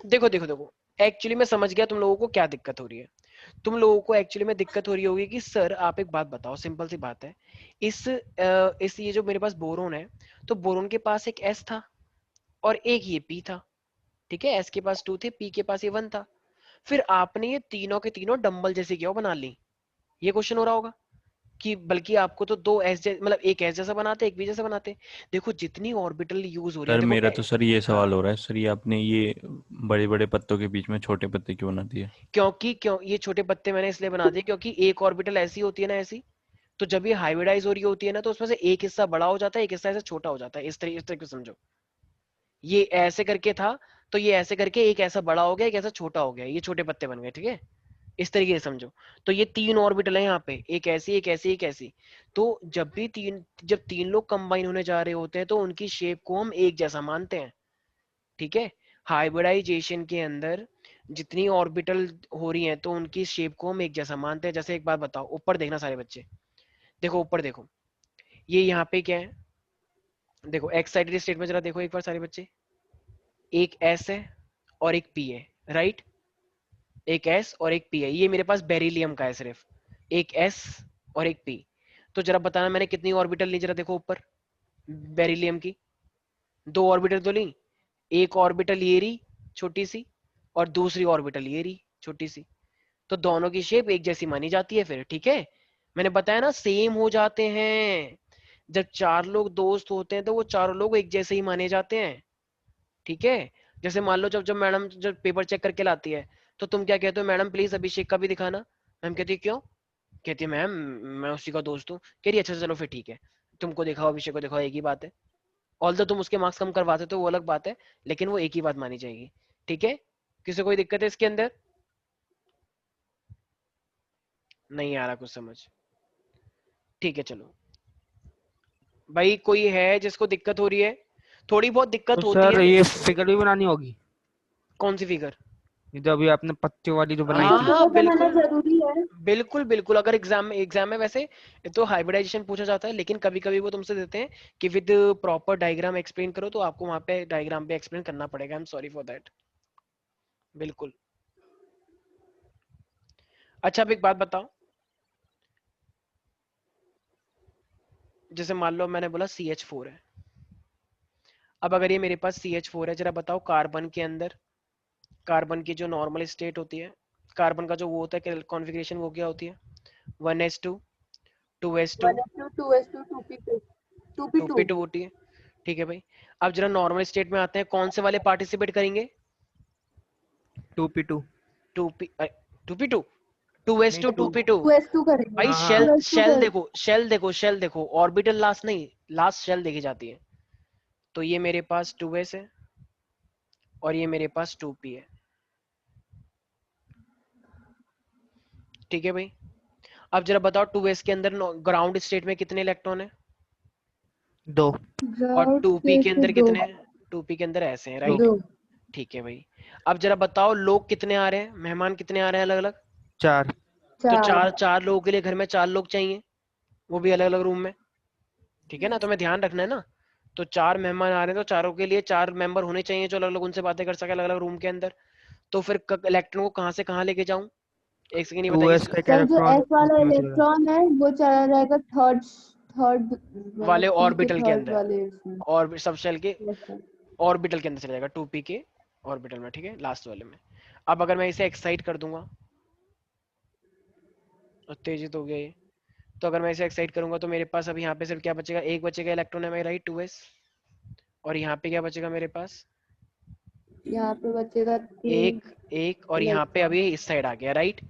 देखो एक्चुअली मैं समझ गया तुम लोगों को क्या दिक्कत हो रही है। तुम लोगों को एक्चुअली में दिक्कत हो रही होगी कि सर आप एक बात बताओ, सिंपल सी बात है, इस ये जो मेरे पास बोरोन है, तो बोरोन के पास एक s था और एक ये p था, ठीक है। s के पास 2 थे, p के पास ये 1 था, फिर आपने ये तीनों के तीनों डंबल जैसे क्यों बना ली, ये क्वेश्चन हो रहा होगा कि बल्कि आपको तो 2 s मतलब एक s जैसा बनाते, एक b जैसा बनाते। देखो जितनी ऑर्बिटल यूज हो रही है, सर देखो मेरा तो सर ये हाँ, सवाल हो रहा है, सर ये आपने ये बड़े बड़े पत्तों के बीच में छोटे पत्ते क्यों बना दिए। क्यों ये छोटे पत्ते मैंने इसलिए बना दिए क्योंकि एक ऑर्बिटल ऐसी होती है ना, ऐसी, तो जब ये हाइब्रिडाइज हो रही होती है ना, तो उसमें से एक हिस्सा बड़ा हो जाता है, एक हिस्सा ऐसे छोटा हो जाता है, इस तरीके से समझो। ये ऐसे करके था, तो ये ऐसे करके एक ऐसा बड़ा हो गया, एक ऐसा छोटा हो गया, ये छोटे पत्ते बन गए, ठीक है। इस तरीके से समझो। तो ये 3 ऑर्बिटल है यहाँ पे, एक ऐसी एक ऐसी एक ऐसी। तो जब 3 लोग कंबाइन होने जा रहे होते हैं तो उनकी शेप को हम एक जैसा मानते हैं, ठीक है। हाइब्रिडाइजेशन के अंदर जितनी ऑर्बिटल हो रही हैं तो उनकी शेप को हम एक जैसा मानते हैं। जैसे एक बात बताओ, ऊपर देखना सारे बच्चे, देखो ऊपर देखो, ये यहाँ पे क्या है, देखो एक्साइटेड स्टेट में जरा देखो एक बार सारे बच्चे, एक s है और एक p है, राइट। एक s और एक p है, ये मेरे पास बेरिलियम का है सिर्फ, एक s और एक p। तो जरा बताना मैंने कितनी ऑर्बिटल ली, जरा देखो ऊपर, बेरिलियम की 2 ऑर्बिटल तो ली, एक ऑर्बिटल ये रही छोटी सी, और दूसरी ऑर्बिटल ये रही छोटी सी, तो दोनों की शेप एक जैसी मानी जाती है फिर, ठीक है। मैंने बताया ना सेम हो जाते हैं, जब 4 लोग दोस्त होते हैं तो वो चारों लोग एक जैसे ही माने जाते हैं, ठीक है। जैसे मान लो जब जब मैडम जब पेपर चेक करके लाती है, तो तुम क्या कहते हो, मैडम प्लीज अभिषेक का भी दिखाना। मैम कहती है क्यों, कहती है मैम मैं उसी का दोस्त हूँ। कह रही अच्छा चलो फिर ठीक है, तुमको दिखाओ अभिषेक को दिखाओ, एक ही बात है। ऑल तुम उसके मार्क्स कम करवाते तो वो अलग बात है, लेकिन वो एक ही बात मानी जाएगी, ठीक है। किसी को कोई दिक्कत है इसके अंदर, नहीं आ रहा कुछ समझ, ठीक है चलो। भाई कोई है जिसको दिक्कत हो रही है, थोड़ी बहुत तो दिक्कत होती सर है। ये फिगर भी बनानी होगी, कौन सी फिगर, ये जो अभी आपने पत्तियों वाली जो बनाई हाँ थी। हाँ बनाना बिल्कुल, जरूरी है। बिल्कुल अगर एग्जाम में वैसे तो हाइब्रिडाइजेशन पूछा जाता है, लेकिन कभी कभी वो तुमसे देते हैं कि विद प्रॉपर डायग्राम एक्सप्लेन करो, तो आपको वहां पे डायग्राम पे एक्सप्लेन करना पड़ेगा, I am sorry for that, बिल्कुल। अच्छा अब एक बात बताओ, जैसे मान लो मैंने बोला CH4 है। अब अगर ये मेरे पास CH4 है, जरा बताओ कार्बन के अंदर, कार्बन की जो नॉर्मल स्टेट होती है, कार्बन का जो वो होता है कॉन्फ़िगरेशन, वो क्या होती है? 1s2 2s2 1s2 2s2 2p2 2p2 2p2 होती है। ठीक है भाई, अब जरा नॉर्मल स्टेट में आते हैं, कौन से वाले पार्टिसिपेट करेंगे? 2p2 2p 2p2 2s2 नहीं, 2p2 2s2 करेंगे। भाई। हाँ शेल हाँ 2s2 शेल कर देखो, शेल देखो, शेल देखो, ऑर्बिटल लास्ट नहीं, लास्ट शेल देखी जाती है। तो ये मेरे पास 2s है और ये मेरे पास 2p है। ठीक है भाई, अब जरा बताओ 2s के अंदर ग्राउंड स्टेट में कितने इलेक्ट्रॉन है 2 और ग्राउंड 2p स्टेट के में अंदर 2 कितने हैं? 2p के अंदर ऐसे हैं, राइट? 2 ठीक है भाई, अब जरा बताओ लोग कितने आ रहे हैं, मेहमान कितने आ रहे हैं अलग अलग? 4 तो 4 चार, 4 लोगों के लिए घर में 4 लोग चाहिए, वो भी अलग अलग रूम में। ठीक है ना, Yes. तुम्हें ध्यान रखना है ना। तो 4 मेहमान आ रहे हैं तो चारों के लिए 4 मेंबर होने चाहिए जो अलग अलग उनसे बातें कर सके अलग अलग रूम के अंदर। तो फिर इलेक्ट्रॉन को कहाँ से कहाँ लेके जाऊं? एक सेकंड, ये बताइए 2s का एक सर जो इलेक्ट्रॉन S वाला इसमें चला जाएगा। इलेक्ट्रॉन है वो चला जाएगा थर्ड थर्ड वाले मतलब P के ऑर्बिटल के थर्ड अंदर, वाले इसमें। और सब शेल के Yes, sir. ऑर्बिटल के अंदर चला जाएगा, 2p के ऑर्बिटल में। ठीक है, लास्ट वाले में। अब अगर मैं इसे एक्साइट कर दूंगा, उत्तेजित हो गया ये, तो अगर मैं इसे एक्साइट करूंगा तो मेरे पास अब यहाँ पे सिर्फ क्या बचेगा? एक बचेगा इलेक्ट्रॉन है मेरा, राइट, 2s। और यहाँ पे क्या बचेगा मेरे पास? यहाँ पे बचेगा 3 एक, एक, और यहाँ पे इलेक्ट्रॉन। अभी इस साइड आ गया, राइट?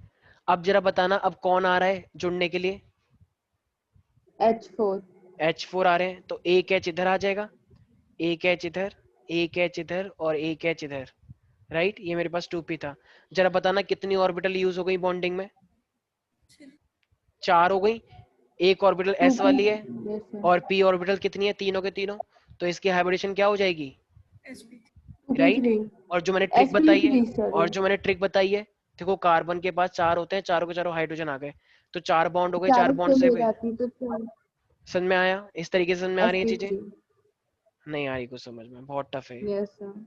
अब जरा बताना अब कौन आ रहा है जुड़ने के लिए? H4 H4 आ रहे हैं, तो एक H इधर आ जाएगा, एक H इधर, एक H इधर और एक H इधर, राइट? ये मेरे पास 2p था। जरा बताना कितनी ऑर्बिटल यूज हो गई बॉन्डिंग में? 4 हो गई। एक ऑर्बिटल s 2p वाली है yes, sir. और p ऑर्बिटल कितनी है? तीनों के तीनों। तो इसकी हाइब्रिडेशन क्या हो जाएगी, SP. राइट? 2p3 और जो मैंने ट्रिक बताई है, sp3 सॉरी और जो मैंने ट्रिक बताई है, देखो कार्बन के पास 4 होते हैं, चारों के चारों हाइड्रोजन आ गए, तो 4 बॉन्ड हो गए, 4 चारों बॉन्ड पे से ले जाती तो समझ में आया? इस तरीके से समझ में आ रही है चीजें? sp3 नहीं आ रही कुछ समझ में, बहुत टफ है। Yes sir.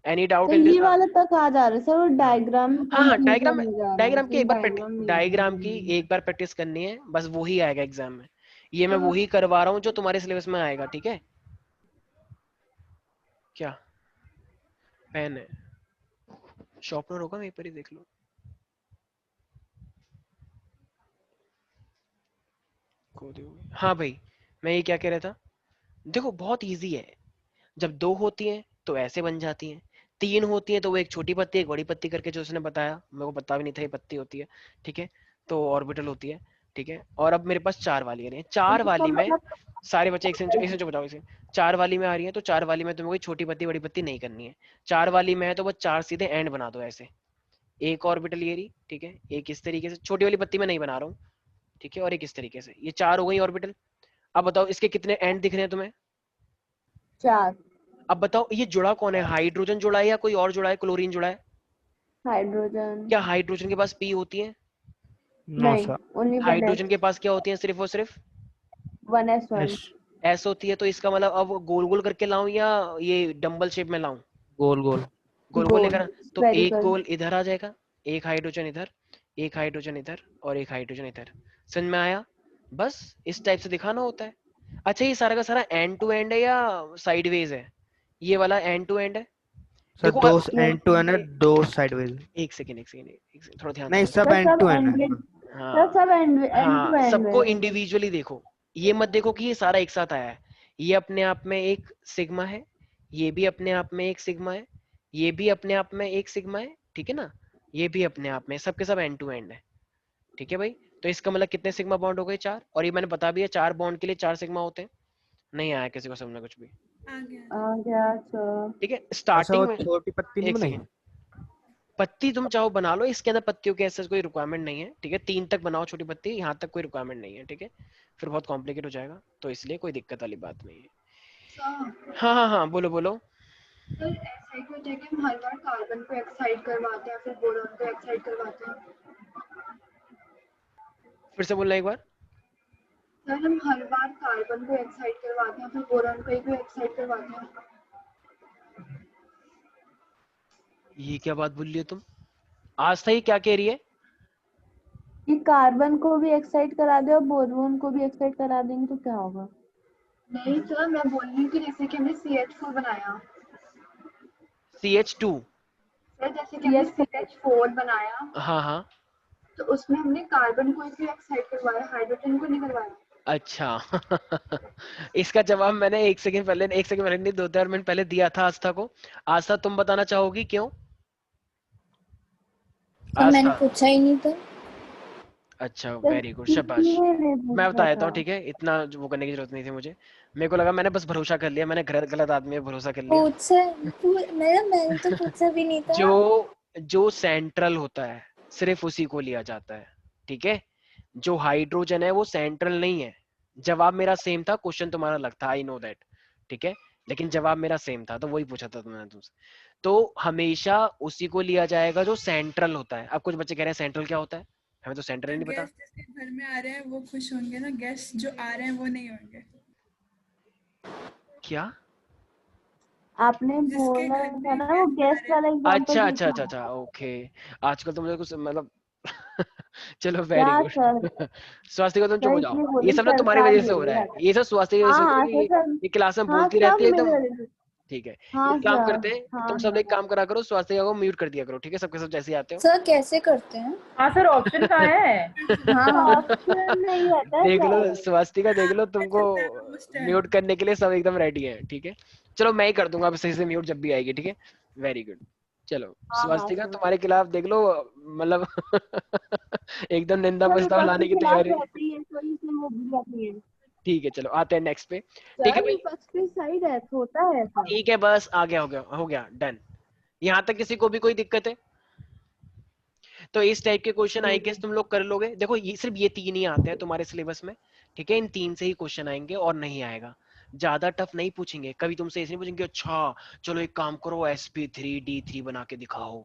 एनी डाउट तो इन दिस? ये वाला तक आ जा रहा है सर, वो डायग्राम में हाँ हाँ, कंफ्यूजन हो जा रहा है डायग्राम की सर, एक बार डायग्राम नहीं आ डायग्राम की रहा। एक बार प्रैक्टिस करनी है बस, वो ही आएगा एग्जाम में। ये मैं वही करवा रहा हूँ जो तुम्हारे सिलेबस में आएगा, ठीक है? क्या पेन है? शॉर्पनर होगा, वहीं पर ही देख लो। हाँ भाई, मैं ये क्या कह रहा था, देखो बहुत इजी है। जब 2 होती हैं तो ऐसे बन जाती हैं, 3 होती हैं तो वो एक छोटी पत्ती एक बड़ी पत्ती करके, जो उसने बताया मेरे को पता भी नहीं था ये पत्ती होती है, ठीक है? तो ऑर्बिटल होती है, ठीक है? और अब मेरे पास 4 वाली आ रही है, 4 इसका वाली में मतलब सारे बच्चे एक से जो बताओ इसे। 4 वाली में आ रही है तो 4 वाली में तुम्हें कोई छोटी पत्ती बड़ी पत्ती नहीं करनी है। 4 वाली में है तो बस 4 सीधे एंड बना दो ऐसे, एक ऑर्बिटल ये रही, ठीक है? एक इस तरीके से, छोटी वाली पत्ती में नहीं बना रहा हूँ, ठीक है? और एक इस तरीके से, ये 4 हो गई ऑर्बिटल। अब बताओ इसके कितने एंड दिख रहे हैं तुम्हें? 4 अब बताओ ये जुड़ा कौन है, हाइड्रोजन जुड़ा है या कोई और जुड़ा है, क्लोरीन जुड़ा है? हाइड्रोजन क्या हाइड्रोजन के पास पी होती है? नो नहीं, सर ओनली हाइड्रोजन के पास क्या होती है सिर्फ और सिर्फ? 1s1 एस एस होती है। तो इसका मतलब अब गोल गोल करके लाऊं या ये डंबल शेप में लाऊं? गोल गोल गोल गोल गोल लेकर तो एक स्फेरिकल। गोल इधर आ जाएगा, एक हाइड्रोजन इधर, एक हाइड्रोजन इधर और एक हाइड्रोजन इधर। समझ में आया? बस इस टाइप से दिखाना होता है। अच्छा, ये सारा का सारा एंड टू एंड है या साइडवेज है? ये वाला एंड टू एंड है। सर देखो 2 नहीं एंड टू एंड है, 2 साइडवेज। एक सेकेंड, एक सेकेंड, एक सेकेंड, थोड़ा ध्यान से नहीं देखो। सब सर एंड सब टू एंड एंड है। सर हाँ सब एंड टू हाँ, एंड सबको है। इंडिविजुअली देखो, ये मत देखो कि ये सारा एक साथ आया है। ये अपने आप में एक सिग्मा है, ये भी अपने आप में एक सिग्मा है, ये भी अपने आप में एक सिग्मा है, ठीक है ना? ये भी अपने आप में, सबके सब एंड टू एंड है, ठीक है भाई? तो इसका मतलब कितने सिग्मा बॉन्ड हो गए? 4। और ये मैंने बता भी है 4 बॉन्ड के लिए 4 सिग्मा होते हैं। नहीं आया किसी को समझ में कुछ भी? आ गया. आ गया सर। ठीक है, अच्छा वो स्टार्टिंग में छोटी पत्ती नहीं एक बनाई? सेकेंड, पत्ती तुम चाहो बना लो, इसके अंदर पत्तियों की ऐसा कोई रिक्वायरमेंट नहीं है, ठीक है? 3 तक बनाओ छोटी पत्ती, यहाँ तक कोई रिक्वायरमेंट नहीं है, ठीक है? फिर बहुत कॉम्प्लिकेट हो जाएगा, तो इसलिए कोई दिक्कत वाली बात नहीं है। सर हाँ हाँ हाँ, बोलो बोलो। सर ऐसा ही कुछ है कि हम हर बार कार्बन को एक्साइट करवाते हैं फिर बोरॉन को एक्साइट करवाते हैं। फिर से बोलना एक बार। सर हम हर बार कार्बन को एक्साइट करवाते हैं फिर बोरॉन को भी एक्साइट करवाते हैं। ये क्या बात बोल रही है तुम? आस्था ये क्या कह रही है? कि कार्बन को भी एक्साइट करा दे और बोरोन को भी एक्साइट करा देंगे तो क्या होगा? नहीं सर, मैं बोल रही हूँ कि जैसे कि हमने CH4 बनाया, CH2। सर जैसे कि हमने CH4 बनाया, हाँ हाँ, तो उसमें हमने कार्बन को भी एक्साइट करवाया, हाइड्रोजन को नहीं करवाया। अच्छा। इसका जवाब मैंने 1 सेकंड पहले, 1 सेकंड पहले नहीं, 2-4 मिनट पहले दिया था आस्था को। आस्था तुम बताना चाहोगी क्यों? तो मैंने आस्था, पूछा ही नहीं था। अच्छा तो वेरी गुड, शाबाश। किसी ने नहीं मैं पूछा बता देता था। हूँ, ठीक है, इतना वो करने की जरूरत नहीं थी मुझे। मेरे को लगा मैंने बस भरोसा कर लिया, मैंने गलत गलत आदमी पे भरोसा कर लिया। मैंने तो पूछा भी नहीं था। जो जो सेंट्रल होता है सिर्फ उसी को लिया जाता है, ठीक है। जो हाइड्रोजन है वो सेंट्रल नहीं है। जवाब मेरा सेम था, क्वेश्चन तुम्हारा अलग था, आई नो दैट, ठीक है, लेकिन जवाब मेरा सेम था, तो वही पूछा था मैंने तुमसे। तो हमेशा उसी को लिया जाएगा जो सेंट्रल होता है। अब कुछ बच्चे कह रहे हैं सेंट्रल क्या होता है, हमें तो सेंट्रल ही जो नहीं पता। गेस्ट जिसके घर में आ रहे हैं वो खुश होंगे ना, गेस्ट जो आ रहे हैं वो नहीं होंगे। क्या? आपने जिसके बोला घर था में ना, वो गेस्ट आ गेस्ट रहे हैं। वाला एग्जांपल अच्छा अच्छा पूछा अच्छा था। अच्छा, ओके। आजकल तो मुझे कुछ मतलब चलो क्या वेरी गुड। सर? स्वास्थ्य तुम चुप सर हो जाओ, इसलिए ये बोली सब ना तुम्हारी सरकार वजह से हो बोली रहा है, है। ये सब स्वास्थ्य की वजह हाँ से होता हाँ है, सर सर। ये क्लास में हाँ बोलती सब रहती है मेरे एकदम। वजह से। ठीक है, हाँ एक काम सर। करते हैं, हाँ तुम सब एक सर। काम करा करो, स्वास्थ्य को म्यूट कर दिया करो, ठीक है, सबके सब जैसे ही आते हो। सर कैसे करते हैं? हाँ सर, ऑप्शन कहाँ है? हाँ ऑप्शन नहीं रहता है देख लो सर। स्वास्थ्य का, देख लो, कर तुमको सकते हैं हम उस टाइम। म्यूट करने के लिए सब एकदम रेडी है, ठीक है। चलो मैं ही कर दूंगा अब सही से म्यूट जब भी आएगी, ठीक है। Very good. चलो हाँ हाँ स्वास्थ्य का सर। तुम्हारे खिलाफ देख लो, मतलब एकदम निंदा सर प्रस्ताव विपक्ष लाने के की खिलाफ तैयारी। रहते ही है, कोई इसमें वो भी नहीं है। ठीक है, चलो आते हैं नेक्स्ट पे। ठीक है सर भाई, विपक्ष के सही रहता होता है सर। ठीक है, बस आ गया, हो गया डन। यहाँ तक किसी को भी कोई दिक्कत है? तो इस टाइप के क्वेश्चन आई गेस तुम लोग कर लोगे। देखो ये सिर्फ ये 3 ही आते हैं तुम्हारे सिलेबस में, ठीक है, इन 3 से ही क्वेश्चन आएंगे और नहीं आएगा। ज्यादा टफ नहीं पूछेंगे कभी तुमसे, ऐसे नहीं पूछेंगे अच्छा चलो एक काम करो sp3d3 बना के दिखाओ,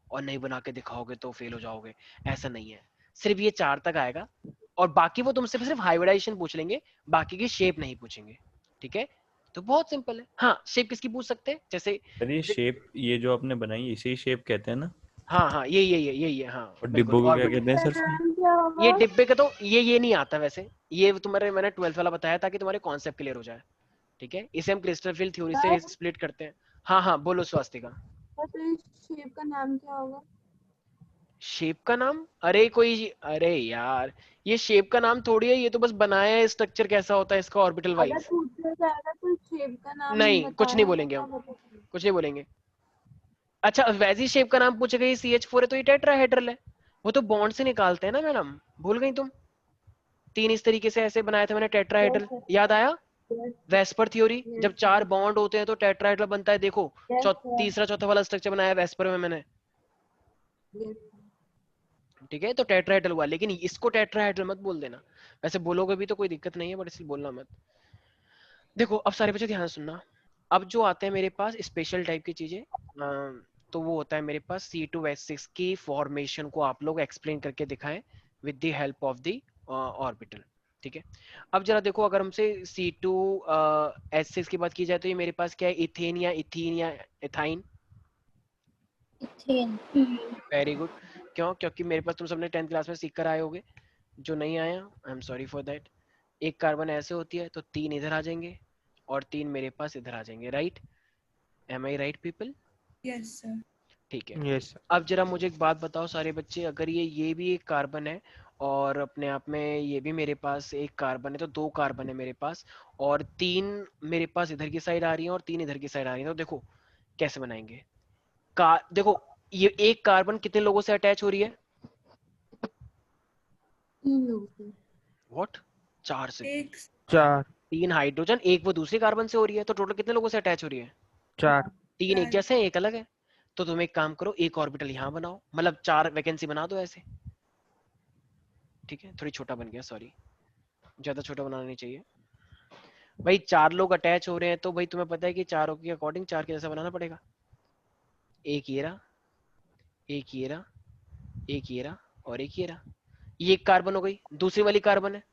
और नहीं बना के दिखाओगे तो फेल हो जाओगे। ऐसा नहीं है, सिर्फ ये 4 तक आएगा, और बाकी वो तुमसे सिर्फ हाइब्रिडाइजेशन पूछ लेंगे, बाकी की शेप नहीं पूछेंगे, ठीक है। तो बहुत सिंपल है। हाँ, शेप किसकी पूछ सकते हैं, जैसे सर ये शेप, ये जो आपने बनाई इसे ही शेप कहते हैं ना? हाँ हाँ, यही है, हाँ और बिल्कुल। डिब्बों को और क्या बताइए, कहते हैं सर फिर? नाम क्या ये होगा? डिब्बे का तो ये नहीं आता वैसे, ये तुम्हारे मैंने 12th वाला बताया ताकि तुम्हारे कॉन्सेप्ट क्लियर हो जाए, ठीक है। इसे हम क्रिस्टल फील्ड थ्योरी से सर स्प्लिट करते हैं। हाँ हाँ बोलो स्वास्तिका। तो इस शेप का नाम क्या होगा? शेप का नाम, अरे कोई, अरे यार ये शेप का नाम थोड़ी है, ये तो बस बनाया है स्ट्रक्चर कैसा होता है इसका ऑर्बिटल अगर वाइज। पूछा जाएगा तो शेप का नाम नहीं कुछ नहीं बताया तो बोलेंगे क्या हम, बताएंगे? कुछ नहीं बोलेंगे। अच्छा वैसी शेप का नाम पूछेगा, ये CH4 है तो ये टेट्राहेड्रल है, वो तो बॉन्ड से निकालते हैं ना मैडम, भूल गई तुम? 3 इस तरीके से ऐसे बनाए थे मैंने यस टेट्राहेड्रल, सर। याद आया? यस वेस्पर थ्योरी, यस जब 4 बॉन्ड होते हैं तो टेट्राहेड्रल बनता है, देखो यस सर। तीसरा चौथा वाला स्ट्रक्चर बनाया वेस्पर में मैंने, यस ठीक है। तो टेट्राहेड्रल हुआ, लेकिन इसको टेट्राहेड्रल मत बोल देना, वैसे बोलोगे भी तो कोई दिक्कत नहीं है, बट इसलिए बोलना मत। देखो अब सारे बच्चे ध्यान से सुनना, अब जो आते हैं मेरे पास स्पेशल टाइप की चीजें, तो वो होता है मेरे पास C2H6 की फॉर्मेशन को आप लोग एक्सप्लेन करके दिखाएं with the help of the orbital, ठीक है। अब जरा देखो, अगर हमसे C2H6 की बात की जाए तो ये मेरे पास क्या है, इथेन या इथीन या इथाइन। इथेन। Very good. क्यों? क्योंकि मेरे पास तुम सबने 10th क्लास में सीख कर आए होगे, जो नहीं आया I am sorry for that. एक कार्बन ऐसे होती है तो 3 इधर आ जाएंगे और 3 मेरे पास इधर आ जाएंगे, right? M I right people? Yes sir. ठीक है। यस अब जरा मुझे एक बात बताओ सारे बच्चे, अगर ये भी एक कार्बन है और अपने आप में ये भी मेरे पास एक कार्बन है, तो 2 कार्बन है मेरे पास, और 3 मेरे पास इधर की साइड आ रही है और 3 इधर की साइड आ रही है, तो देखो कैसे बनाएंगे। देखो ये एक कार्बन कितने लोगों से अटैच हो रही है? 3 लोग से। व्हाट? 4 से। एक 4 3 हाइड्रोजन, एक वो दूसरे कार्बन से हो रही है, तो टोटल कितने लोगों से अटैच हो रही है? 4 3 एक चार। जैसे हैं, एक अलग है। तो तुम एक काम करो, एक ऑर्बिटल यहाँ बनाओ, मतलब 4 वैकेंसी बना दो ऐसे, ठीक है। थोड़ी छोटा बन गया, सॉरी, ज्यादा छोटा बनाना नहीं चाहिए भाई। 4 लोग अटैच हो रहे हैं तो भाई तुम्हें पता है कि चारों के अकॉर्डिंग 4 के जैसा बनाना पड़ेगा। एक ये रहा, एक ये रहा, एक ये रहा, और एक ये रहा। ये एक कार्बन हो गई, दूसरी वाली कार्बन है,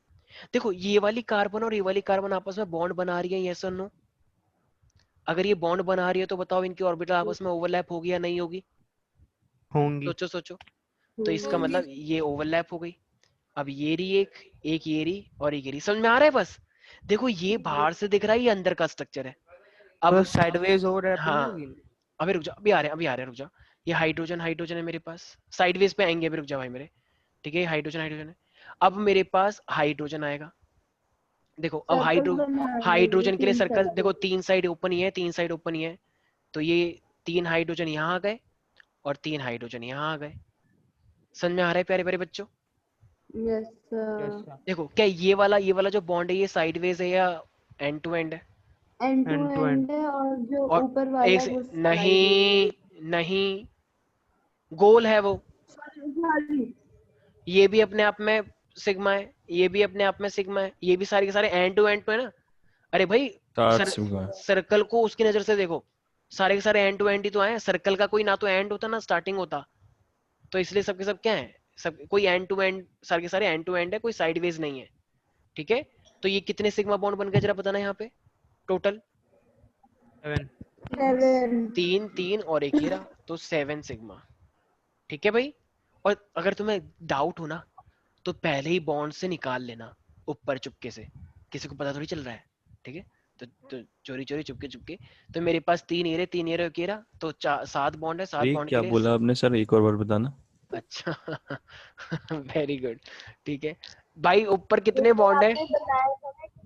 देखो ये वाली कार्बन और ये वाली कार्बन आपस में बॉन्ड बना रही है, यस और नो? अगर ये बॉन्ड बना रही है तो बताओ इनकी ऑर्बिटल आपस में ओवरलैप होगी या नहीं होगी? होंगी। सोचो सोचो। तो इसका होगी। मतलब ये ओवरलैप हो गई, अब ये रही एक ये रही और एक ये रही, समझ में आ रहा है? बस देखो ये बाहर से दिख रहा है, ये अंदर का स्ट्रक्चर है। अब तो साइडवेज हो रहती है हाँ अभी। अभी रुक जा, अभी आ रहे हैं रुक जा। ये हाइड्रोजन हाइड्रोजन है मेरे पास, साइडवेज पे आएंगे, अभी रुक जा भाई मेरे। ठीक है हाइड्रोजन हाइड्रोजन है। अब मेरे पास हाइड्रोजन आएगा, देखो अब हाइड्रोजन के लिए सर्कल देखो, 3 साइड ओपन ही है, 3 साइड ओपन ही है। तो ये 3 हाइड्रोजन यहाँ आ गए और 3 हाइड्रोजन यहाँ आ गए। समझ में आ रहा है प्यारे प्यारे बच्चों? Yes sir. देखो क्या ये वाला जो बॉन्ड है ये साइडवेज है या एंड टू एंड है? End to End to end है, और जो और ऊपर वाला एक है से, वो नहीं नहीं गोल है वो, सॉरी। ये भी अपने आप में सिग्मा है, ये भी अपने आप में सिग्मा है, ये भी सारे के सारे एंड टू एंड पे है ना। अरे भाई चार सिग्मा। सर्कल को उसकी नजर से देखो, सारे के सारे एंड टू एंड ही तो आए। सर्कल का कोई ना तो एंड होता ना स्टार्टिंग होता, तो इसलिए सबके सब क्या है, सब कोई एंड टू एंड, सारे के सारे एंड टू एंड है, कोई साइडवेज नहीं है। ठीक है तो ये कितने सिग्मा बॉन्ड बन गए जरा बताना यहाँ पे टोटल? 7। 7। 3 3 और एक ही रहा, तो 7 सिग्मा। ठीक है भाई, और अगर तुम्हें डाउट हो ना तो पहले ही बॉन्ड से निकाल लेना ऊपर चुपके से, किसी को पता थोड़ी चल रहा है। ठीक है तो चोरी चोरी चुपके चुपके। तो मेरे पास 3 एरे 3 एरे केरा, तो 7 बॉन्ड है, 7 ये बॉन्ड के क्या लिए। बोला आपने सर, एक और बार बताना। अच्छा वेरी गुड। ठीक है भाई, ऊपर कितने बॉन्ड है?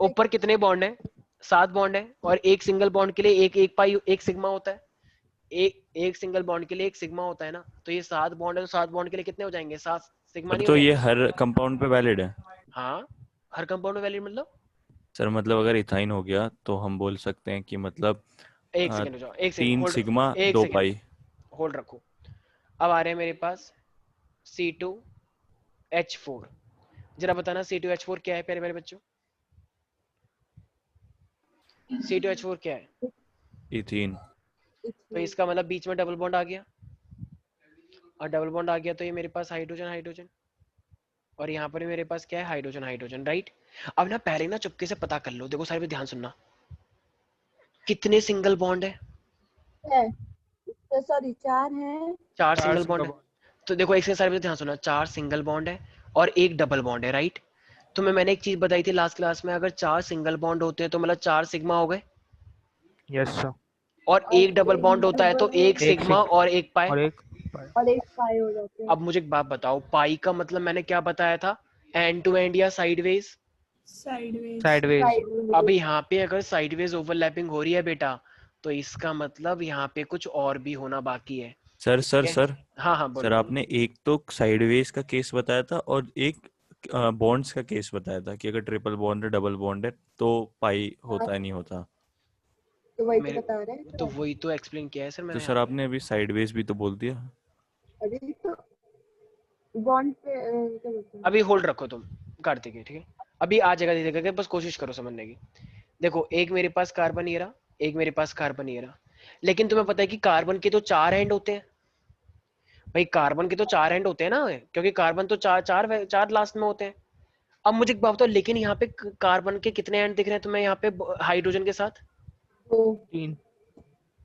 ऊपर कितने बॉन्ड है? 7 बॉन्ड है, और एक सिंगल बॉन्ड के लिए एक पाई एक सिग्मा होता है। एक सिंगल बॉन्ड के लिए एक सिग्मा होता है ना, तो ये 7 बॉन्ड है, तो 7 बॉन्ड के लिए कितने हो जाएंगे? 7 सिग्मा सर नहीं हो तो ये जाएंगे? हर कंपाउंड पे वैलिड है? हाँ हर कंपाउंड में वैलिड मतलब? सर मतलब अगर इथाइन हो गया तो हम बोल सकते हैं कि मतलब एक सेकंड हो जाओ, एक सेकंड 3 होल्ड, सिग्मा एक 2 सेकंड पाई। होल्ड रखो। अब आ रहे हैं मेरे पास C2H4, जरा बताना C2H4 क्या है प्यारे प्यारे बच्चों? C2H4 क्या है? इथीन। तो इसका मतलब बीच में डबल बॉन्ड आ गया, और डबल बॉन्ड आ गया तो ये मेरे पास हाइड्रोजन हाइड्रोजन, और यहाँ पर मेरे पास क्या है? Hydrogen hydrogen, right. अब ना पहले ना चुपके से पता कर लो, देखो सारे पे ध्यान सुनना, कितने सिंगल बॉन्ड है? सॉरी 4 है। 4 4 सिंगल सिंगल बॉन्ड है। तो देखो एक से सारे पे ध्यान सुनना, 4 सिंगल बॉन्ड है और एक डबल बॉन्ड है, राइट। तो मैंने एक चीज बताई थी लास्ट क्लास में, अगर 4 सिंगल बॉन्ड होते हैं तो मतलब 4 सिग्मा हो गए, यस सर। और एक डबल बॉन्ड होता है तो एक एक सिग्मा सिग्मा और एक पाई। और एक और एक पाई हो जाते हैं। अब मुझे एक बात बताओ, पाई का मतलब मैंने क्या बताया था? एंड टू एंड या साइडवेज? साइडवेज। साइडवेज। अब यहाँ पे अगर साइडवेज ओवरलैपिंग हो रही है बेटा, तो इसका मतलब यहाँ पे कुछ और भी होना बाकी है। सर ठीक है? सर हाँ हाँ बोलो सर बोलो। आपने एक तो साइडवेज का केस बताया था और एक बॉन्ड्स का केस बताया था कि अगर ट्रिपल बॉन्ड है डबल बॉन्ड है तो पाई होता है नहीं होता। तो वही तो मेरे बता रहे हैं। तो वही तो एक्सप्लेन किया है सर तो मैंने सर यहाँ पे। आपने अभी साइडवेज भी तो बोल दिया। अभी तो बॉन्ड पे क्या बोलते हैं? अभी होल्ड रखो तुम कार्तिक, ठीक है? अभी आ जाएगा धीरे करके, बस कोशिश करो समझने की। देखो एक मेरे पास कार्बन ये रहा, एक मेरे पास कार्बन ये रहा, लेकिन तुम्हें पता है कि कार्बन के तो 4 एंड होते हैं भाई, कार्बन के तो 4 एंड होते हैं ना, क्योंकि कार्बन तो चार चार चार लास्ट में होते हैं। अब मुझे एक बात बताओ, लेकिन यहाँ पे कार्बन के कितने एंड दिख रहे हैं तुम्हें यहाँ पे हाइड्रोजन के साथ? 3।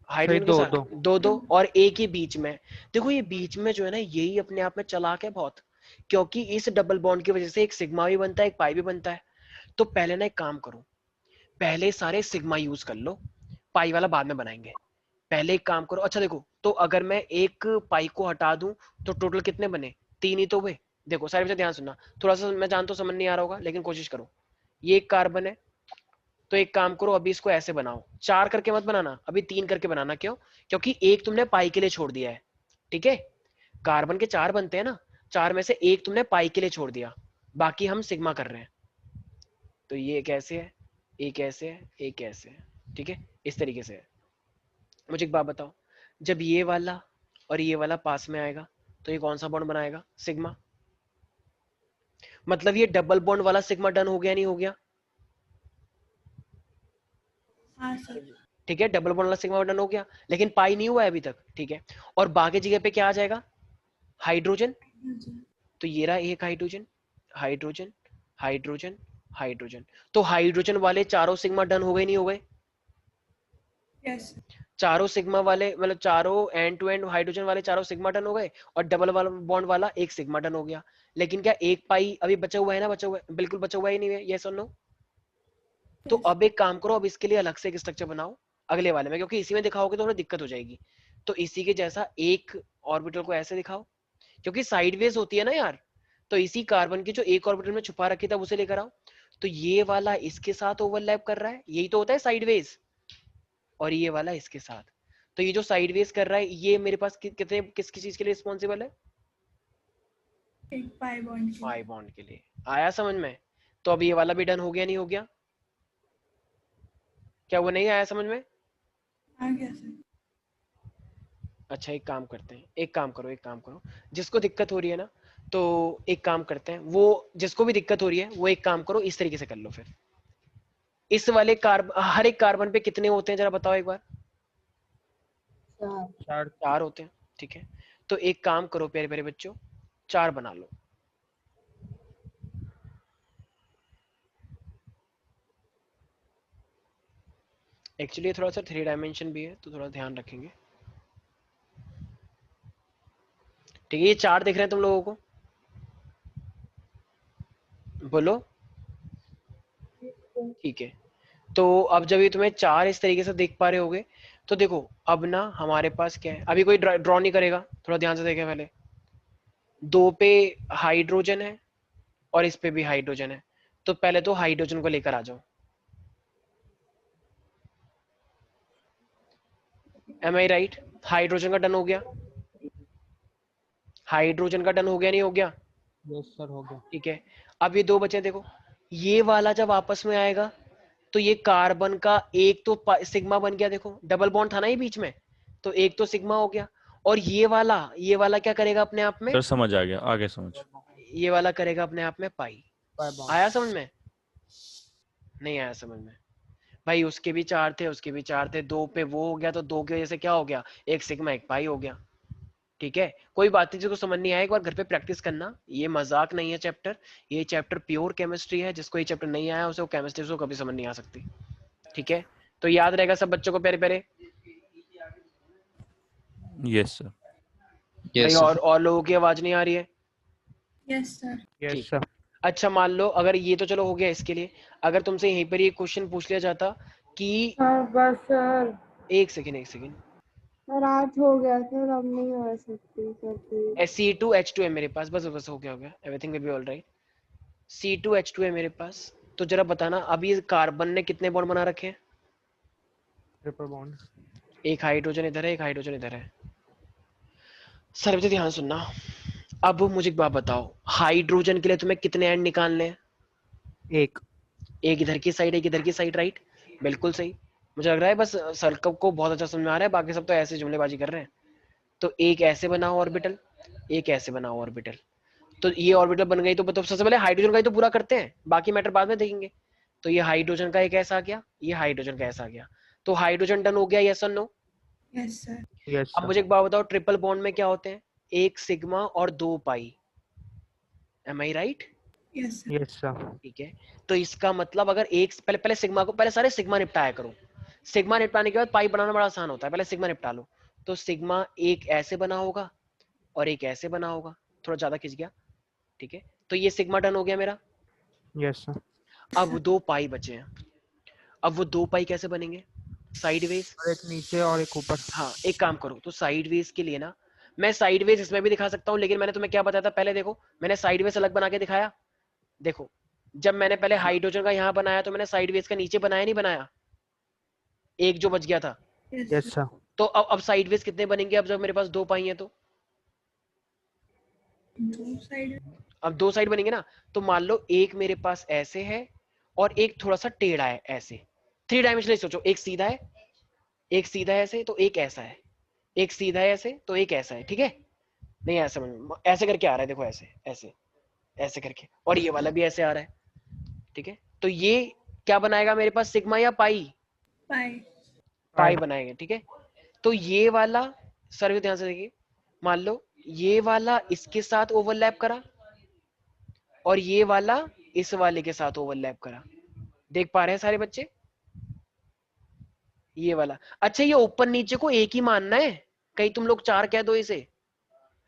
हाइड्रोजन के दो साथ दो। दो दो, और एक ही बीच में। देखो ये बीच में जो है ना, यही अपने आप में चालाक है बहुत, क्योंकि इस डबल बॉन्ड की वजह से एक सिग्मा भी बनता है, एक पाई भी बनता है। तो पहले ना एक काम करो, पहले सारे सिग्मा यूज कर लो, पाई वाला बाद में बनाएंगे। पहले एक काम करो, अच्छा देखो, तो अगर मैं एक पाई को हटा दूं तो टोटल कितने बने? 3 ही तो हुए। देखो सारे बच्चे ध्यान सुनना, थोड़ा सा मैं जानता हूँ समझ नहीं आ रहा होगा, लेकिन कोशिश करो। ये एक कार्बन है, तो एक काम करो, अभी इसको ऐसे बनाओ, 4 करके मत बनाना, अभी 3 करके बनाना। क्यों? क्योंकि एक तुमने पाई के लिए छोड़ दिया है। ठीक है, कार्बन के 4 बनते हैं ना, 4 में से एक तुमने पाई के लिए छोड़ दिया, बाकी हम सिग्मा कर रहे हैं। तो ये कैसे है, एक ऐसे है, एक ऐसे है। ठीक है, इस तरीके से है। मुझे एक बात बताओ, जब ये वाला और ये वाला पास में आएगा तो ये कौन सा बॉन्ड बनाएगा? सिग्मा। मतलब ये डबल बॉन्ड वाला सिग्मा डन हो गया नहीं हो गया? हाँ सर। ठीक है, डबल बॉन्ड वाला सिग्मा डन हो गया, लेकिन पाई नहीं हुआ है अभी तक। ठीक है, और बाकी जगह पे क्या आ जाएगा? हाइड्रोजन। तो ये रहा एक हाइड्रोजन, हाइड्रोजन, हाइड्रोजन, हाइड्रोजन। तो हाइड्रोजन वाले चारों सिग्मा डन हो गए नहीं हो गए? यस। चारों सिग्मा वाले मतलब चारों एंड टू एंड हाइड्रोजन वाले चारों सिग्मा टन हो गए और डबल वाला बॉन्ड वाला एक सिग्मा टन हो गया। लेकिन क्या एक पाई अभी बचा हुआ है ना, बचा हुआ है, बिल्कुल बचा हुआ ही नहीं है, यस और नो। तो अब एक काम करो, अब इसके लिए अलग से एक स्ट्रक्चर बनाओ अगले वाले में, क्योंकि इसी में दिखाओगे तो थोड़ा दिक्कत हो जाएगी। तो इसी के जैसा एक ऑर्बिटल को ऐसे दिखाओ, क्योंकि साइडवेज होती है ना यार, तो इसी कार्बन की जो एक ऑर्बिटल में छुपा रखी था उसे लेकर आओ। तो ये वाला इसके साथ ओवरलैप कर रहा है, यही तो होता है साइडवेज, और ये वाला इसके साथ। तो ये जो साइडवेज कर रहा है ये मेरे पास कितने किसकी चीज के लिए रिस्पॉन्सिबल है? एक पाई बॉन्ड के पाई बॉन्ड के लिए। आया समझ में? तो अब ये वाला भी डन हो गया नहीं हो गया? क्या वो नहीं आया समझ में? आ गया सर। अच्छा एक काम करते हैं, एक काम करो, जिसको दिक्कत हो रही है ना, तो एक काम करते हैं, वो जिसको भी दिक्कत हो रही है वो एक काम करो, इस तरीके से कर लो फिर। इस वाले हर एक कार्बन पे कितने होते हैं जरा बताओ एक बार? चार होते हैं, ठीक है। तो एक काम करो प्यारे प्यारे बच्चों, 4 बना लो। एक्चुअली थोड़ा सा 3 डायमेंशन भी है तो थोड़ा ध्यान रखेंगे, ठीक है। ये 4 दिख रहे हैं तुम लोगों को? बोलो। ठीक है, तो अब जब ये तुम्हें 4 इस तरीके से देख पा रहे होगे, तो देखो अब ना हमारे पास क्या है, अभी कोई ड्रॉ नहीं करेगा, थोड़ा ध्यान से देखें पहले। 2 पे हाइड्रोजन है और इस पे भी हाइड्रोजन है, तो पहले तो हाइड्रोजन को लेकर आ जाओ। M I right? हाइड्रोजन का डन हो गया, हाइड्रोजन का डन हो गया नहीं हो गया? यस सर हो गया। ठीक है, अब ये 2 बचे, देखो ये वाला जब आपस में आएगा तो ये कार्बन का एक तो सिग्मा बन गया, देखो डबल बॉन्ड था ना ये बीच में, तो एक तो सिग्मा हो गया। और ये वाला क्या करेगा अपने आप में? सर समझ आ गया, आगे समझ। ये वाला करेगा अपने आप में पाई। आया समझ में? नहीं आया समझ में? भाई उसके भी 4 थे, उसके भी 4 थे, 2 पे वो हो गया, तो 2 की वजह से क्या हो गया, एक सिग्मा एक पाई हो गया। ठीक है, कोई बात नहीं, जिसको समझ नहीं आया एक बार घर पे प्रैक्टिस करना, ये मजाक नहीं है चैप्टर, ये चैप्टर प्योर केमिस्ट्री है। जिसको ये चैप्टर नहीं आया उसे वो केमिस्ट्री उसको कभी समझ नहीं आ सकती। ठीक है, तो याद रहेगा सब बच्चों को प्यारे प्यारे? Yes sir. भाई और लोगों की आवाज नहीं आ रही है? Yes sir. Yes sir. अच्छा मान लो अगर ये तो चलो हो गया इसके लिए, अगर तुमसे यहीं पर ये क्वेश्चन पूछ लिया जाता कि बस सर। एक सेकेंड सर आज हो गया सर, अब नहीं हो सकती सर प्लीज। C2H2 है मेरे पास, बस हो गया, everything will be alright. C2H2 है मेरे पास, तो जरा बताना अभी कार्बन ने कितने बॉन्ड बना रखे हैं? Triple bond. एक हाइड्रोजन इधर है, एक हाइड्रोजन इधर है। सर मुझे ध्यान सुनना, अब मुझे एक बात बताओ, हाइड्रोजन के लिए तुम्हें कितने एंड निकालने हैं? एक इधर की साइड, एक इधर की साइड, राइट? बिल्कुल सही। मुझे लग रहा है बस सर को बहुत अच्छा समझ में आ रहा है, बाकी सब तो ऐसे जुमलेबाजी कर रहे हैं। तो एक ऐसे बनाओ ऑर्बिटल, एक ऐसे बनाओ ऑर्बिटल, तो ये ऑर्बिटल बन गई। तो सबसे पहले हाइड्रोजन का ही तो पूरा करते हैं, बाकी मैटर बाद में देखेंगे। तो ये हाइड्रोजन का एक ऐसा आ गया, ये हाइड्रोजन का ऐसा आ गया, तो हाइड्रोजन डन हो गया, यस और नो? Yes sir. यस अब मुझे एक बात बताओ, ट्रिपल बॉन्ड में क्या होते हैं? एक सिग्मा और 2 pi. Am I right? Yes sir. Yes sir. ठीक है, तो इसका मतलब अगर एक पहले सिग्मा को, पहले सारे सिग्मा निपटाया करो, सिग्मा निपटाने के बाद पाई बनाना बड़ा आसान होता है, पहले सिग्मा निपटा लो। तो सिग्मा एक ऐसे बना होगा और एक ऐसे बना होगा, थोड़ा ज्यादा खिंच गया, ठीक है। तो ये सिग्मा डन हो गया मेरा। Yes sir. अब 2 पाई बचे हैं, अब वो 2 पाई कैसे बनेंगे? साइडवेज। एक नीचे और एक ऊपर। हाँ एक काम करो, तो साइडवेज के लिए ना मैं साइडवेज इसमें भी दिखा सकता हूँ, लेकिन मैंने तुम्हें क्या बताया था पहले, देखो मैंने साइडवेज अलग बना के दिखाया। देखो जब मैंने पहले हाइड्रोजन का यहाँ बनाया तो मैंने साइडवेज का नीचे बनाया नहीं बनाया, एक जो बच गया था। Yes sir. तो अब साइडवेज कितने बनेंगे अब जब मेरे पास 2 पाई है तो? दो साइड। अब 2 साइड बनेंगे ना, तो मान लो एक मेरे पास ऐसे है और एक थोड़ा सा टेढ़ा है ऐसे। 3 डायमेंशनल सोचो, एक सीधा है, एक सीधा है ऐसे, तो एक ऐसा है, एक सीधा है ऐसे, तो एक ऐसा है। ठीक है, नहीं ऐसा समझ, ऐसे करके आ रहा है, देखो ऐसे ऐसे ऐसे करके, और ये वाला भी ऐसे आ रहा है। ठीक है, तो ये क्या बनाएगा मेरे पास, सिग्मा या पाई? पाई। पाई बनाएगा। ठीक है, तो ये वाला सर ध्यान से देखिए, मान लो ये वाला इसके साथ ओवरलैप करा और ये वाला इस वाले के साथ ओवरलैप करा, देख पा रहे हैं सारे बच्चे? ये वाला। अच्छा ये ऊपर नीचे को एक ही मानना है, कहीं तुम लोग 4 कह दो इसे,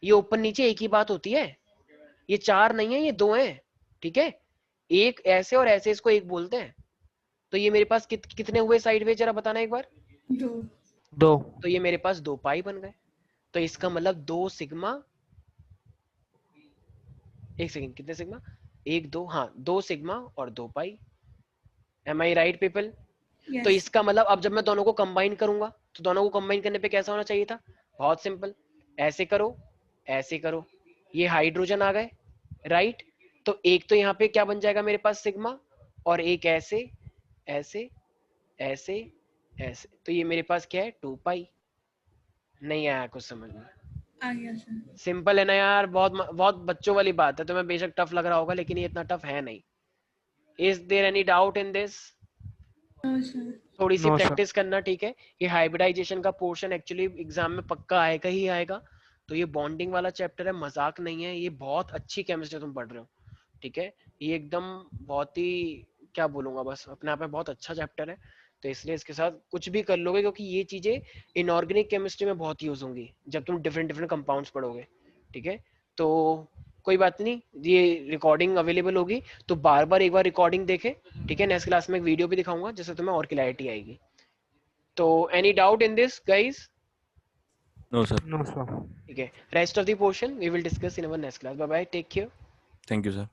ये ऊपर नीचे एक ही बात होती है, ये 4 नहीं है ये 2 है, ठीक है। एक ऐसे और ऐसे इसको एक बोलते हैं। तो ये मेरे पास कितने हुए साइडवेज, जरा बताना एक बार। 2। 2। तो ये मेरे पास 2 पाई बन गए। तो इसका मतलब 2 सिग्मा, एक सेकंड, कितने सिग्मा, 1 2, हाँ 2 सिग्मा और 2 pi. Am I right people? तो यस। इसका मतलब अब जब मैं दोनों को कंबाइन करूंगा तो दोनों को कंबाइन करने पे कैसा होना चाहिए था, बहुत सिंपल, ऐसे करो ऐसे करो, ये हाइड्रोजन आ गए, राइट। तो एक तो यहाँ पे क्या बन जाएगा मेरे पास सिग्मा, और एक ऐसे ऐसे ऐसे ऐसे, तो ये मेरे पास क्या है 2 पाई। नहीं आया कुछ समझ में? आ गया सर। सिंपल है ना यार, बहुत बहुत बच्चों वाली बात है, तुम्हें बेशक टफ लग रहा होगा लेकिन ये इतना टफ है नहीं। Is there any doubt in this? No sir. थोड़ी सी नो सर। प्रैक्टिस करना, ठीक है। ये हाइब्रिडाइजेशन का पोर्शन एक्चुअली एग्जाम में पक्का आएगा ही आएगा। तो ये बॉन्डिंग वाला चैप्टर है, मजाक नहीं है, ये बहुत अच्छी केमिस्ट्री तुम पढ़ रहे हो, ठीक है। ये एकदम बहुत ही, क्या बोलूंगा, बस अपने आप में बहुत अच्छा चैप्टर है। तो इसलिए इसके साथ कुछ भी कर लोगे, क्योंकि ये चीजें इनऑर्गेनिक केमिस्ट्री में बहुत यूज होंगी जब तुम डिफरेंट डिफरेंट कंपाउंड्स पढ़ोगे, ठीक है। तो कोई बात नहीं, ये रिकॉर्डिंग अवेलेबल होगी, तो बार बार एक बार रिकॉर्डिंग देखे, ठीक है। नेक्स्ट क्लास में एक वीडियो भी दिखाऊंगा जिससे तुम्हें और क्लैरिटी आएगी। तो any doubt in this guys? No sir. No sir. ठीक है, rest of the portion we will discuss in our next class. Bye bye, take care. Thank you sir.